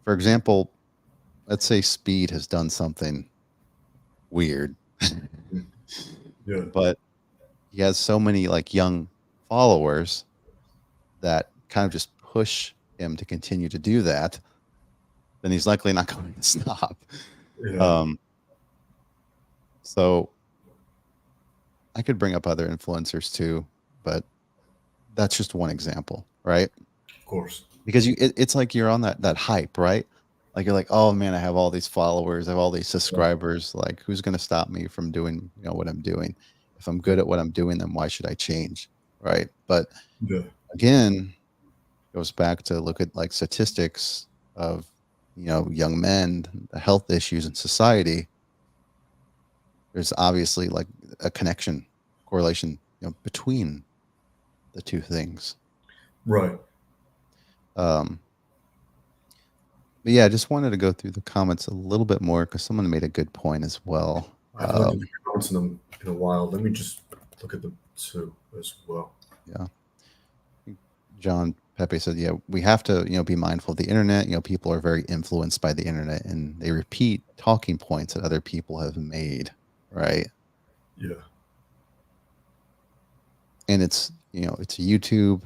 For example, let's say Speed has done something weird, yeah, but he has so many like young followers that kind of just push him to continue to do that, then he's likely not going to stop. yeah. Um, so I could bring up other influencers too, but that's just one example, right? Of course. Because it's like you're on that hype, right? Like you're like, oh man, I have all these followers, I have all these Yeah, subscribers. Like, who's going to stop me from doing what I'm doing? If I'm yeah, good at what I'm doing, then why should I change, right? But yeah, again, goes back to look at like statistics of young men, the health issues in society. There's obviously like a connection, correlation, between the two things. right. Um, but yeah, I just wanted to go through the comments a little bit more because someone made a good point as well. I haven't looked at the comments in them in a while. Let me just look at them too as well. Yeah, John Pepe said, yeah, we have to be mindful of the internet. People are very influenced by the internet, and they repeat talking points that other people have made, right? Yeah, And it's YouTube,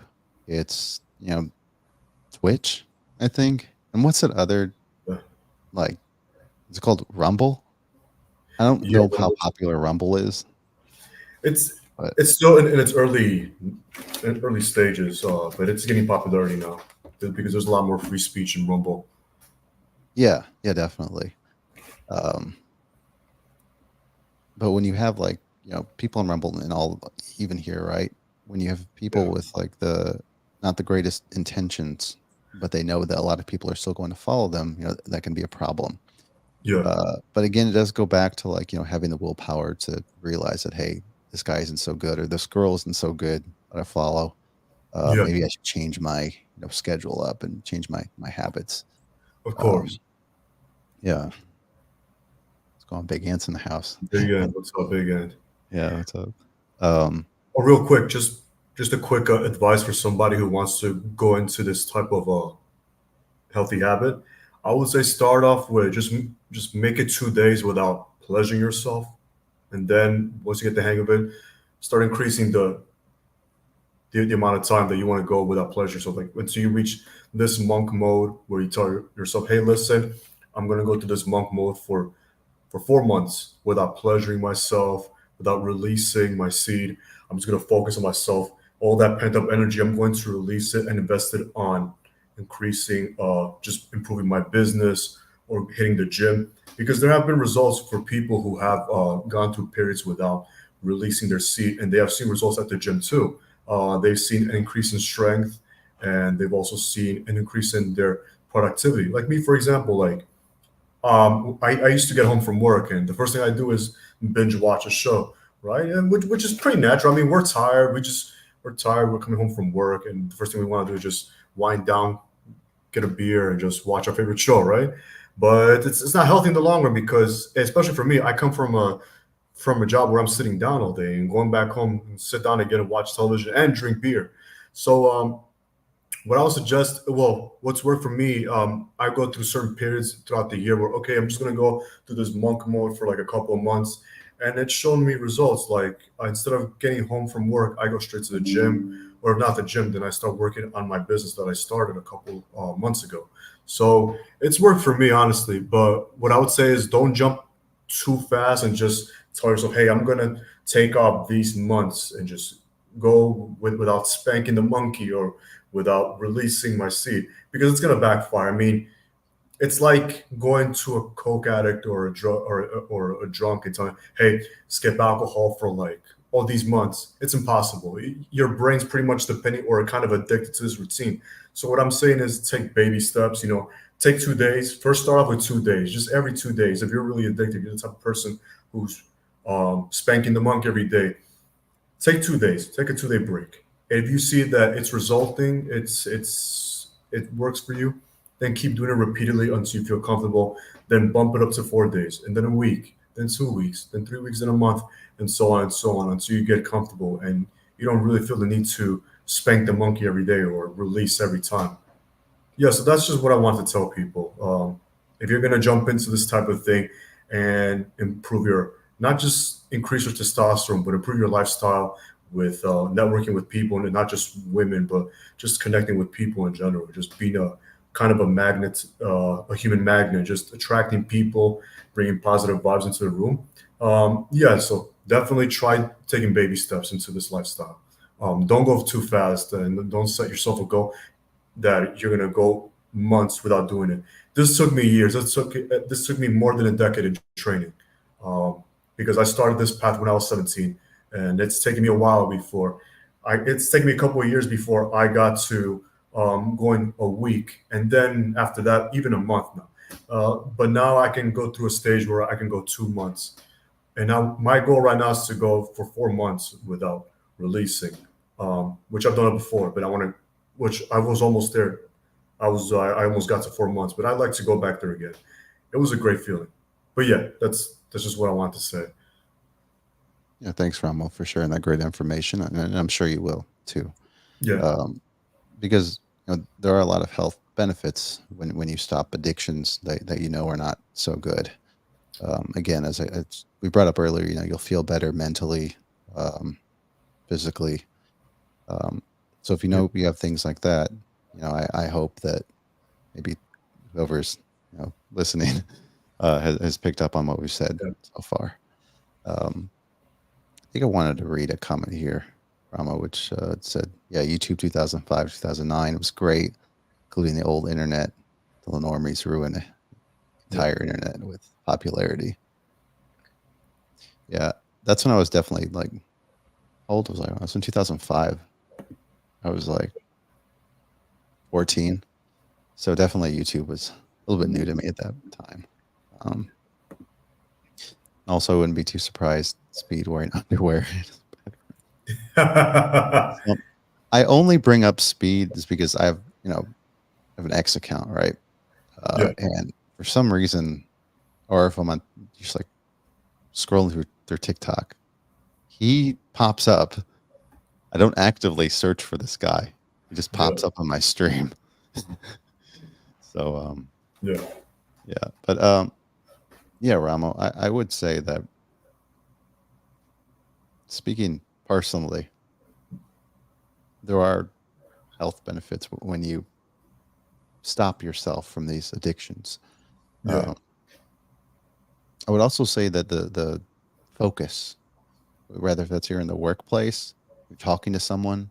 it's Twitch, I think. And what's that other, yeah, like, is it called Rumble? I don't yeah. know how popular Rumble is, It's but it's still in its early stages, but it's getting popularity now because there's a lot more free speech in Rumble. yeah, yeah, definitely. Um, but when you have like, people in Rumble and all, even here, right? When you have people Yeah, with like not the greatest intentions, but they know that a lot of people are still going to follow them, that can be a problem. yeah, But again, it does go back to like, having the willpower to realize that, hey, this guy isn't so good or this girl isn't so good that I follow. yeah. Maybe I should change my schedule up and change my habits. Of Um, course. yeah, it's going big ants in the house. Big end. What's up, big end? Yeah, what's up? Um, Oh, real quick, just a quick advice for somebody who wants to go into this type of healthy habit. I would say start off with just make it 2 days without pleasuring yourself, and then once you get the hang of it, start increasing the amount of time that you want to go without pleasure. So like until you reach this monk mode where you tell yourself, hey, listen, I'm gonna go to this monk mode for 4 months without pleasuring myself, without releasing my seed. I'm just going to focus on myself. All that pent up energy, I'm going to release it and invest it on increasing, just improving my business or hitting the gym. Because there have been results for people who have gone through periods without releasing their seed, and they have seen results at the gym too. They've seen an increase in strength, and they've also seen an increase in their productivity. Like me, for example, like I used to get home from work, and the first thing I do is binge watch a show, right? And which is pretty natural. I mean, we're tired. We're tired. We're coming home from work, and the first thing we want to do is just wind down, get a beer, and just watch our favorite show, right? But it's not healthy in the long run because, especially for me, I come from a job where I'm sitting down all day and going back home and sit down again and watch television and drink beer. So what I would suggest, well, what's worked for me, I go through certain periods throughout the year where, okay, I'm just going to go through this monk mode for like a couple of months. And it's shown me results. Like instead of getting home from work, I go straight to the gym, or if not the gym, then I start working on my business that I started a couple months ago. So it's worked for me, honestly. But what I would say is don't jump too fast and just tell yourself, hey, I'm going to take off these months and just go without spanking the monkey or without releasing my seed because it's going to backfire. I mean, it's like going to a coke addict or a drug or a drunk and telling, hey, skip alcohol for like all these months. It's impossible. Your brain's pretty much depending or kind of addicted to this routine. So what I'm saying is take baby steps. Take 2 days. First, start off with 2 days, just every 2 days. If you're really addicted, you're the type of person who's spanking the monk every day. Take 2 days. Take a 2 day break. And if you see that it's resulting, it works for you, then keep doing it repeatedly until you feel comfortable. Then bump it up to 4 days, and then a week, then 2 weeks, then 3 weeks, then a month, and so on until you get comfortable and you don't really feel the need to spank the monkey every day or release every time. Yeah, so that's just what I want to tell people. If you're gonna jump into this type of thing and improve your, not just increase your testosterone, but improve your lifestyle with networking with people, and not just women, but just connecting with people in general, just being a kind of a magnet, a human magnet, just attracting people, bringing positive vibes into the room. Yeah, so definitely try taking baby steps into this lifestyle. Don't go too fast and don't set yourself a goal that you're gonna go months without doing it. This took me years. This took me more than a decade in training, um, because I started this path when I was 17, and it's taken me a while before. It's taken me a couple of years before I got to going a week, and then after that, even a month now. But now I can go through a stage where I can go 2 months, and now my goal right now is to go for 4 months without releasing, which I've done it before, but I want to, which I was almost there. I almost got to 4 months, but I'd like to go back there again. It was a great feeling. But yeah, that's just what I want to say. Yeah, thanks, Ramo, for sharing that great information, and I'm sure you will too. Yeah, Um, because there are a lot of health benefits when you stop addictions that are not so good. Again, as we brought up earlier, you'll feel better mentally, um, physically. Um, so if yeah, you have things like that, I hope that maybe whoever's listening has picked up on what we've said yeah. so far. I think I wanted to read a comment here, Rama, which said, "Yeah, YouTube 2005, 2009 was great, including the old internet. The normies ruined the Yeah. entire internet with popularity." Yeah, that's when I was definitely like, how old was I? I was in 2005. I was like 14. So definitely YouTube was a little bit new to me at that time. Um, Also, I wouldn't be too surprised Speed wearing underwear. So, I only bring up Speed is because I have an X account, right? Yeah. And for some reason, or if I'm on just like scrolling through TikTok, he pops up. I don't actively search for this guy. He just Yeah. pops up on my stream. So Yeah. Yeah, but yeah, Ramo, I would say that speaking personally, there are health benefits when you stop yourself from these addictions. Yeah. Um, I would also say that the focus, whether if that's here in the workplace, you're talking to someone,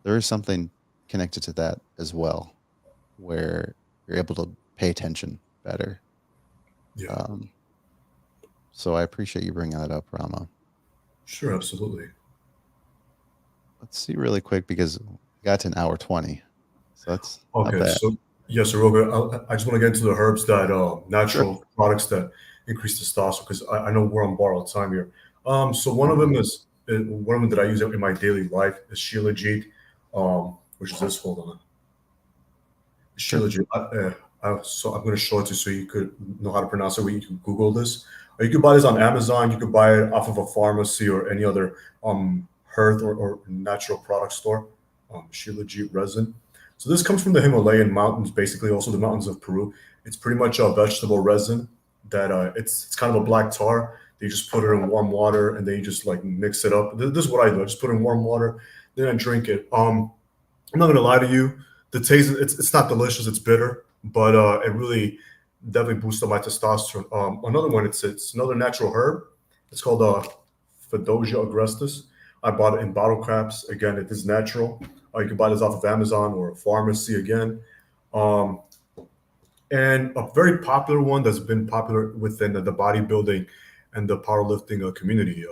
there is something connected to that as well, where you're able to pay attention better. Yeah. Um, so I appreciate you bringing that up, Rama. Sure. Absolutely. Let's see really quick because we got to an hour 20. So that's not Okay. bad. So yes, so real good. I just want to get into the herbs that Sure. natural products that increase testosterone because I know we're on borrowed time here. So one of Mhm. them is one of them that I use in my daily life is Shilajit, which is this. Hold on. Sure. Shilajit. So I'm going to show it to you so you could know how to pronounce it. Where you can Google this. Or you could buy this on Amazon. You could buy it off of a pharmacy or any other hearth or natural product store. Shilajit resin. So this comes from the Himalayan mountains, basically also the mountains of Peru. It's pretty much a vegetable resin that it's kind of a black tar. They just put it in warm water and they just like mix it up. This is what I do. I just put it in warm water, then I drink it. I'm not gonna lie to you. The taste it's not delicious. It's bitter, but it really definitely boosts up my testosterone. Another one it's another natural herb. It's called Fedosia agrestis. I bought it in bottle caps. Again, it is natural. You can buy this off of Amazon or a pharmacy again. Um, and a very popular one that's been popular within the bodybuilding and the powerlifting community.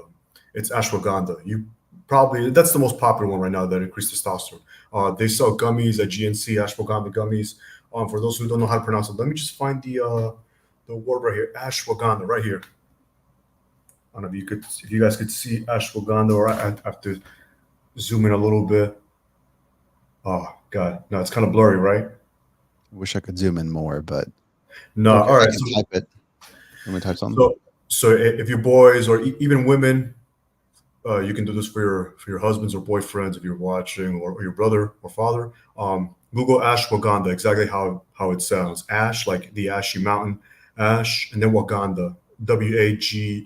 It's ashwagandha. You probably that's the most popular one right now that increases testosterone. They sell gummies at GNC, ashwagandha gummies. For those who don't know how to pronounce it, let me just find the word right here, ashwagandha, right here. I don't know if you guys could see ashwagandha, or I have to zoom in a little bit. Oh God, no, it's kind of blurry, right? I wish I could zoom in more, but No, okay. all I right. can type it. Let me type something. So if you boys or even women, you can do this for your husbands or boyfriends if you're watching, or your brother or father. Google ashwagandha, exactly how it sounds. Ash, like the ashy mountain, ash, and then Waganda, Wagandha.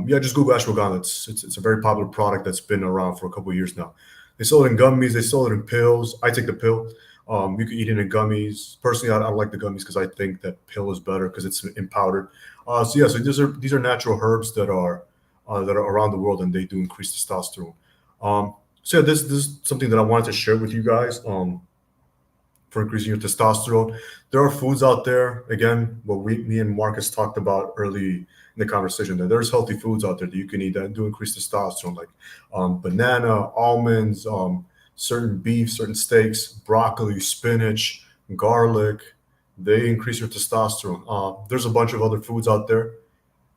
Yeah, just Google ashwagandha. It's a very popular product that's been around for a couple of years now. They sell it in gummies. They sell it in pills. I take the pill. You can eat it in gummies. Personally, I like the gummies because I think that pill is better because it's in powdered. So yeah, so these are natural herbs that are around the world and they do increase testosterone. So yeah, this is something that I wanted to share with you guys. For increasing your testosterone. There are foods out there. Again, what me and Marcus talked about early in the conversation, that there's healthy foods out there that you can eat that do increase testosterone, like banana, almonds, certain beef, certain steaks, broccoli, spinach, garlic. They increase your testosterone. There's a bunch of other foods out there.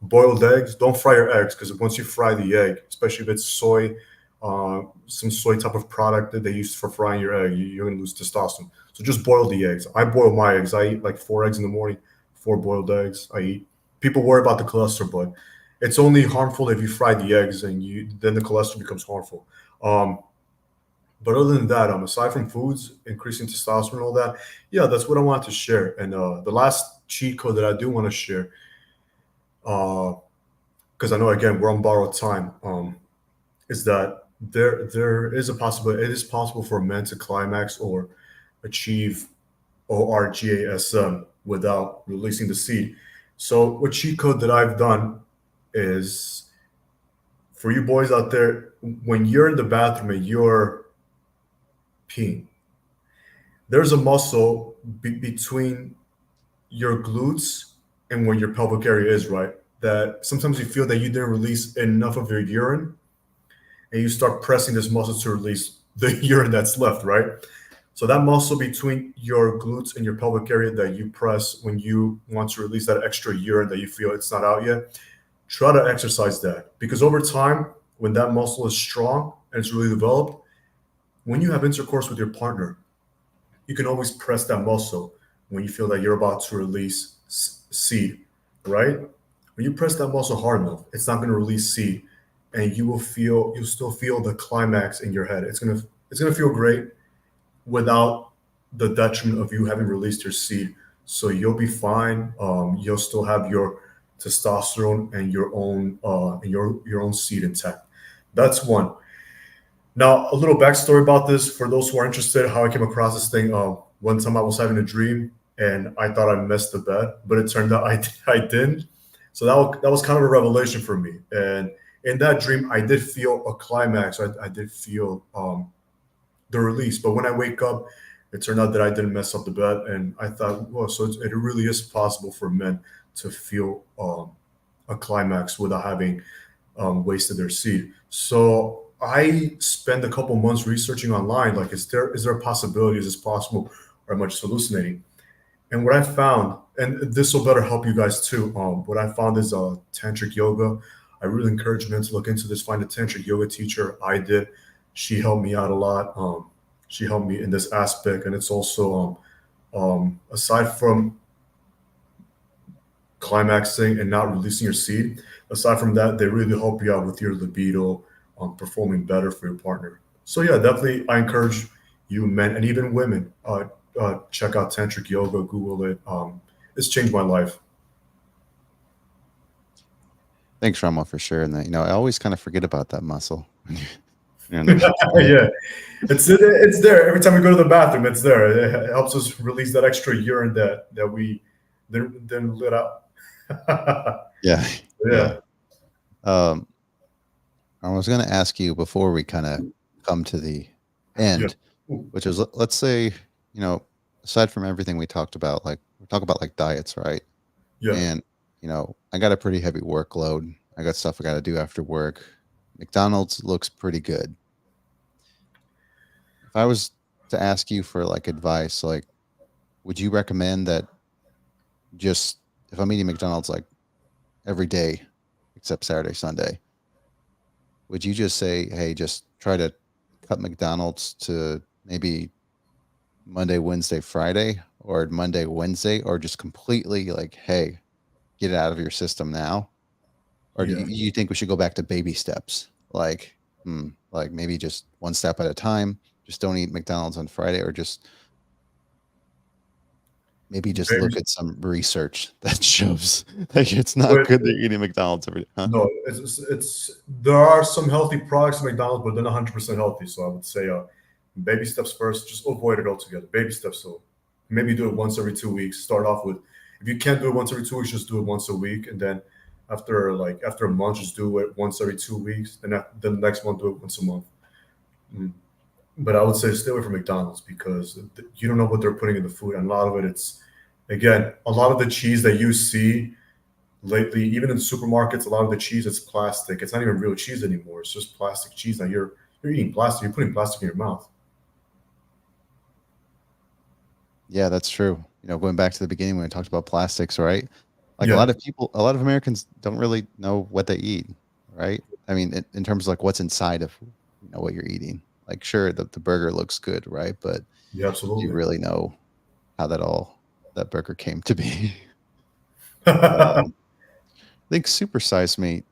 Boiled eggs. Don't fry your eggs because once you fry the egg, especially if it's soy, some soy type of product that they use for frying your egg, you're going to lose testosterone. So just boil the eggs. I boil my eggs. I eat like 4 eggs in the morning, 4 boiled eggs. I eat. People worry about the cholesterol, but it's only harmful if you fry the eggs and you then the cholesterol becomes harmful. Um, but other than that, aside from foods increasing testosterone and all that, yeah, that's what I wanted to share. And the last cheat code that I do want to share, because I know again we're on borrowed time, is that there is a possibility. It is possible for a man to climax or achieve ORGASM without releasing the seed. So, what cheat code that I've done is for you boys out there, when you're in the bathroom and you're peeing, there's a muscle between your glutes and where your pelvic area is, right? That sometimes you feel that you didn't release enough of your urine and you start pressing this muscle to release the urine that's left, right? So that muscle between your glutes and your pelvic area that you press when you want to release that extra urine that you feel it's not out yet, try to exercise that because over time, when that muscle is strong and it's really developed, when you have intercourse with your partner, you can always press that muscle when you feel that you're about to release seed, right? When you press that muscle hard enough, it's not going to release seed, and you'll still feel the climax in your head. It's gonna feel great without the detriment of you having released your seed. So you'll be fine. You'll still have your testosterone and your own seed intact. That's one. Now, a little backstory about this for those who are interested. How I came across this thing. One time I was having a dream and I thought I missed the bed, but it turned out I didn't. So that was kind of a revelation for me. And in that dream, I did feel a climax. I did feel the release. But when I wake up, it turned out that I didn't mess up the bed, and I thought, well, so it really is possible for men to feel a climax without having wasted their seed. So I spent a couple months researching online, like, is there a possibility? Is this possible? Or am I just hallucinating? And what I found, and this will better help you guys too. What I found is tantric yoga. I really encourage men to look into this. Find a tantric yoga teacher. I did. She helped me out a lot. She helped me in this aspect, and it's also aside from climaxing and not releasing your seed. Aside from that, they really help you out with your libido, performing better for your partner. So yeah, definitely, I encourage you, men and even women, check out tantric yoga. Google it. It's changed my life. Thanks, Ramo, for sharing that. I always kind of forget about that muscle when you're in the clinic. Yeah, it's there every time we go to the bathroom. It's there. It helps us release that extra urine that we didn't let out. Yeah, yeah. Yeah, Um, I was going to ask you before we kind of come to the yeah, end, ooh, which is let's say, you know, aside from everything we talked about, like we talk about like diets, right? yeah, And, I got a pretty heavy workload. I got stuff I got to do after work. McDonald's looks pretty good. If I was to ask you for like advice, like, would you recommend that just if I'm eating McDonald's like every day except Saturday, Sunday, would you just say, hey, just try to cut McDonald's to maybe Monday, Wednesday, Friday, or Monday, Wednesday, or just completely like, hey, get it out of your system now? Or do yeah. you think we should go back to baby steps? Like maybe just one step at a time. Just don't eat McDonald's on Friday, or just maybe just Baby, look at some research that shows that it's not but good that you're eating McDonald's every day. Huh? no, it's there are some healthy products in McDonald's, but they're not 100% healthy. So I would say, baby steps first. Just avoid it altogether. Baby steps. So maybe do it once every 2 weeks. Start off with, if you can't do it once every 2 weeks, just do it once a week, and then after a month, just do it once every 2 weeks. Then the next one, do it once a month. Mm. But I would say stay away from McDonald's because you don't know what they're putting in the food, and a lot of it, it's again, a lot of the cheese that you see lately, even in supermarkets, a lot of the cheese is plastic. It's not even real cheese anymore. It's just plastic cheese. Now you're eating plastic. You're putting plastic in your mouth. Yeah, that's true. Going back to the beginning when we talked about plastics, right? Like Yeah, a lot of Americans don't really know what they eat, right? I mean, in terms of like what's inside of what you're eating. Like, sure, the burger looks good, right? But yeah, do you absolutely. really know how that burger came to be? Yeah, Um, I think Super Size Me,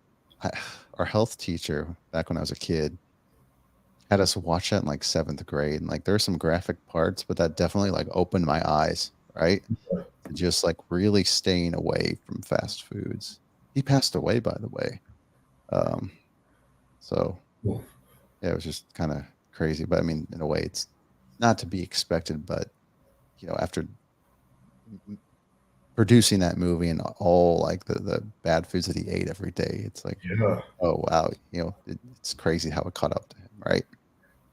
I, our health teacher back when I was a kid had us watch that in like seventh grade, and like there are some graphic parts, but that definitely like opened my eyes, right? To just like really staying away from fast foods. He passed away, by the way. Um, so well, yeah, it was just kind of crazy. But I mean, in a way, it's not to be expected. But after producing that movie and all like the bad foods that he ate every day, it's like, yeah, oh wow, it's crazy how it caught up to him, right?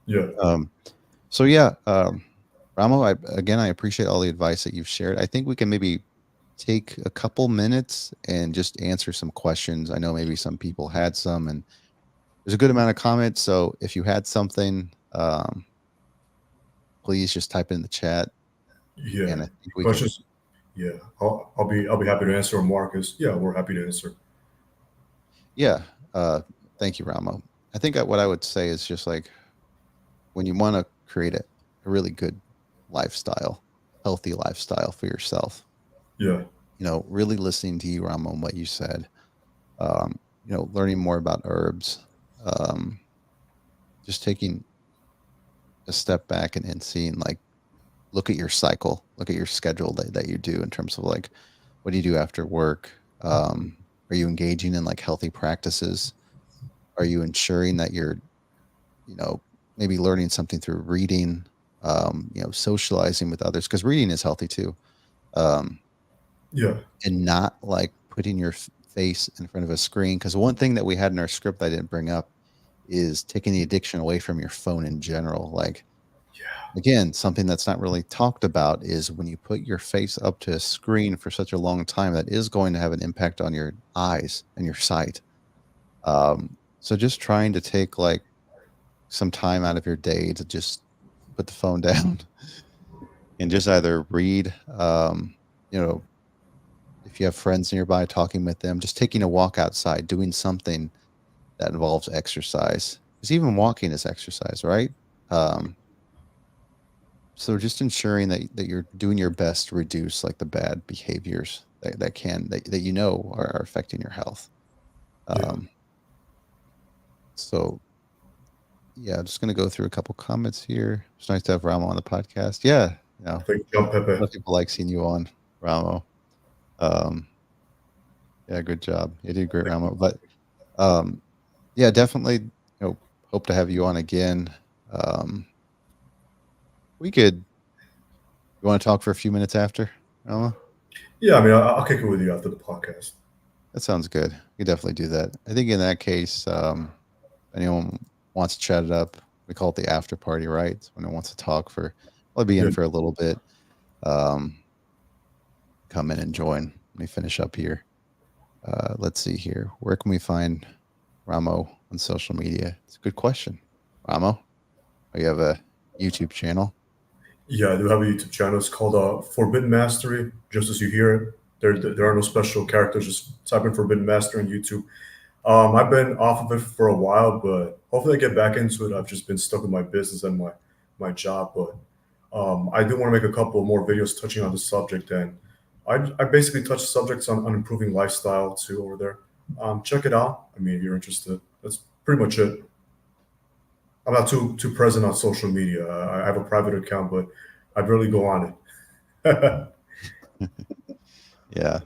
yeah, Um, so yeah, Ramo, I appreciate all the advice that you've shared. I think we can maybe take a couple minutes and just answer some questions. I know maybe some people had some, and there's a good amount of comments. So if you had something, please just type it in the chat, yeah. and I think we can. Questions? Yeah, I'll be happy to answer. Marcus, yeah, we're happy to answer. Yeah. Thank you, Ramo. I think what I would say is just like when you want to create a really good lifestyle, healthy lifestyle for yourself, Yeah, really listening to you, Ramo, and what you said, learning more about herbs, um, just taking a step back and seeing like look at your cycle, look at your schedule that you do in terms of like, what do you do after work? Are you engaging in like healthy practices? Are you ensuring that you're, you know, maybe learning something through reading, socializing with others? Because reading is healthy too. Um, Yeah, and not like putting your face in front of a screen. Because one thing that we had in our script I didn't bring up is taking the addiction away from your phone in general. Like, yeah, again, something that's not really talked about is when you put your face up to a screen for such a long time, that is going to have an impact on your eyes and your sight. So just trying to take like some time out of your day to just put the phone down and just either read, you know, if you have friends nearby, talking with them, just taking a walk outside, doing something that involves exercise. Because even walking is exercise, right? Um, so just ensuring that you're doing your best to reduce like the bad behaviors that you know are affecting your health. yeah. Um, so yeah, I'm just gonna go through a couple comments here. It's nice to have Ramo on the podcast. Yeah, Thank you, John a lot Pepe. of people like seeing you on, Ramo. Um, yeah, good job. You did great, Ramo. But um, yeah, definitely, hope to have you on again. Um, we could. You want to talk for a few minutes after, Ramo? Yeah, I mean, I'll kick it with you after the podcast. That sounds good. We could definitely do that. I think in that case, if anyone wants to chat it up, we call it the after party, right? It's when it wants to talk for, I'll be in Yeah, for a little bit. Um, come in and join. Let me finish up here. Let's see here. Where can we find Ramo on social media? It's a good question. Ramo, you have a YouTube channel. yeah, I do have a YouTube channel. It's called Forbidden Mastery, just as you hear it. There are no special characters. Just type in Forbidden Mastery on YouTube. I've been off of it for a while, but hopefully I get back into it. I've just been stuck with my business and my job, but I do want to make a couple more videos touching on the subject, and I basically touch subjects on improving lifestyle too over there. Check it out. I mean, if you're interested, that's pretty much it. I'm not too present on social media. I have a private account, but I barely go on it. Yeah.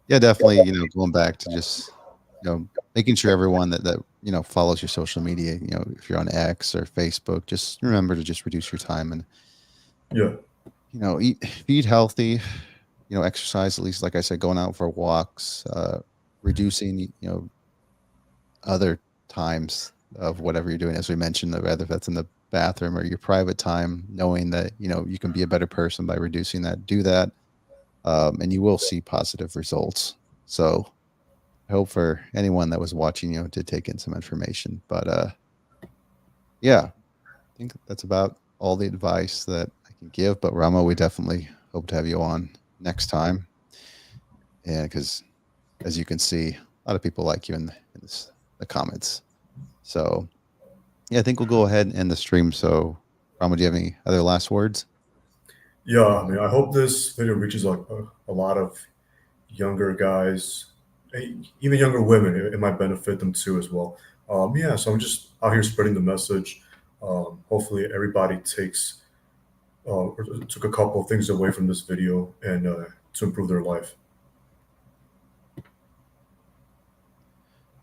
Yeah, definitely, going back to just, making sure everyone that follows your social media, if you're on X or Facebook, just remember to just reduce your time and, Yeah, eat healthy, exercise, at least, like I said, going out for walks, reducing, other times of whatever you're doing, as we mentioned, whether that's in the bathroom or your private time, knowing that, you can be a better person by reducing that, do that. And you will see positive results. So I hope for anyone that was watching, to take in some information. But yeah, I think that's about all the advice that I can give. But Ramo, we definitely hope to have you on next time. And because as you can see, a lot of people like you the comments. So yeah, I think we'll go ahead and end the stream. So Ramo, do you have any other last words? yeah. I mean, I hope this video reaches like a lot of younger guys, even younger women. It might benefit them too as well. Yeah, so I'm just out here spreading the message. Hopefully, everybody or took a couple of things away from this video and to improve their life.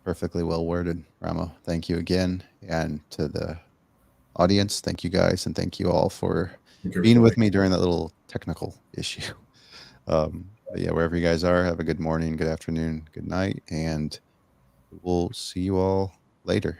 Perfectly well worded, Ramo. Thank you again. And to the audience, thank you guys. And thank you all for Thank you, being everybody. with me during that little technical issue. But yeah, wherever you guys are, have a good morning, good afternoon, good night, and we'll see you all later.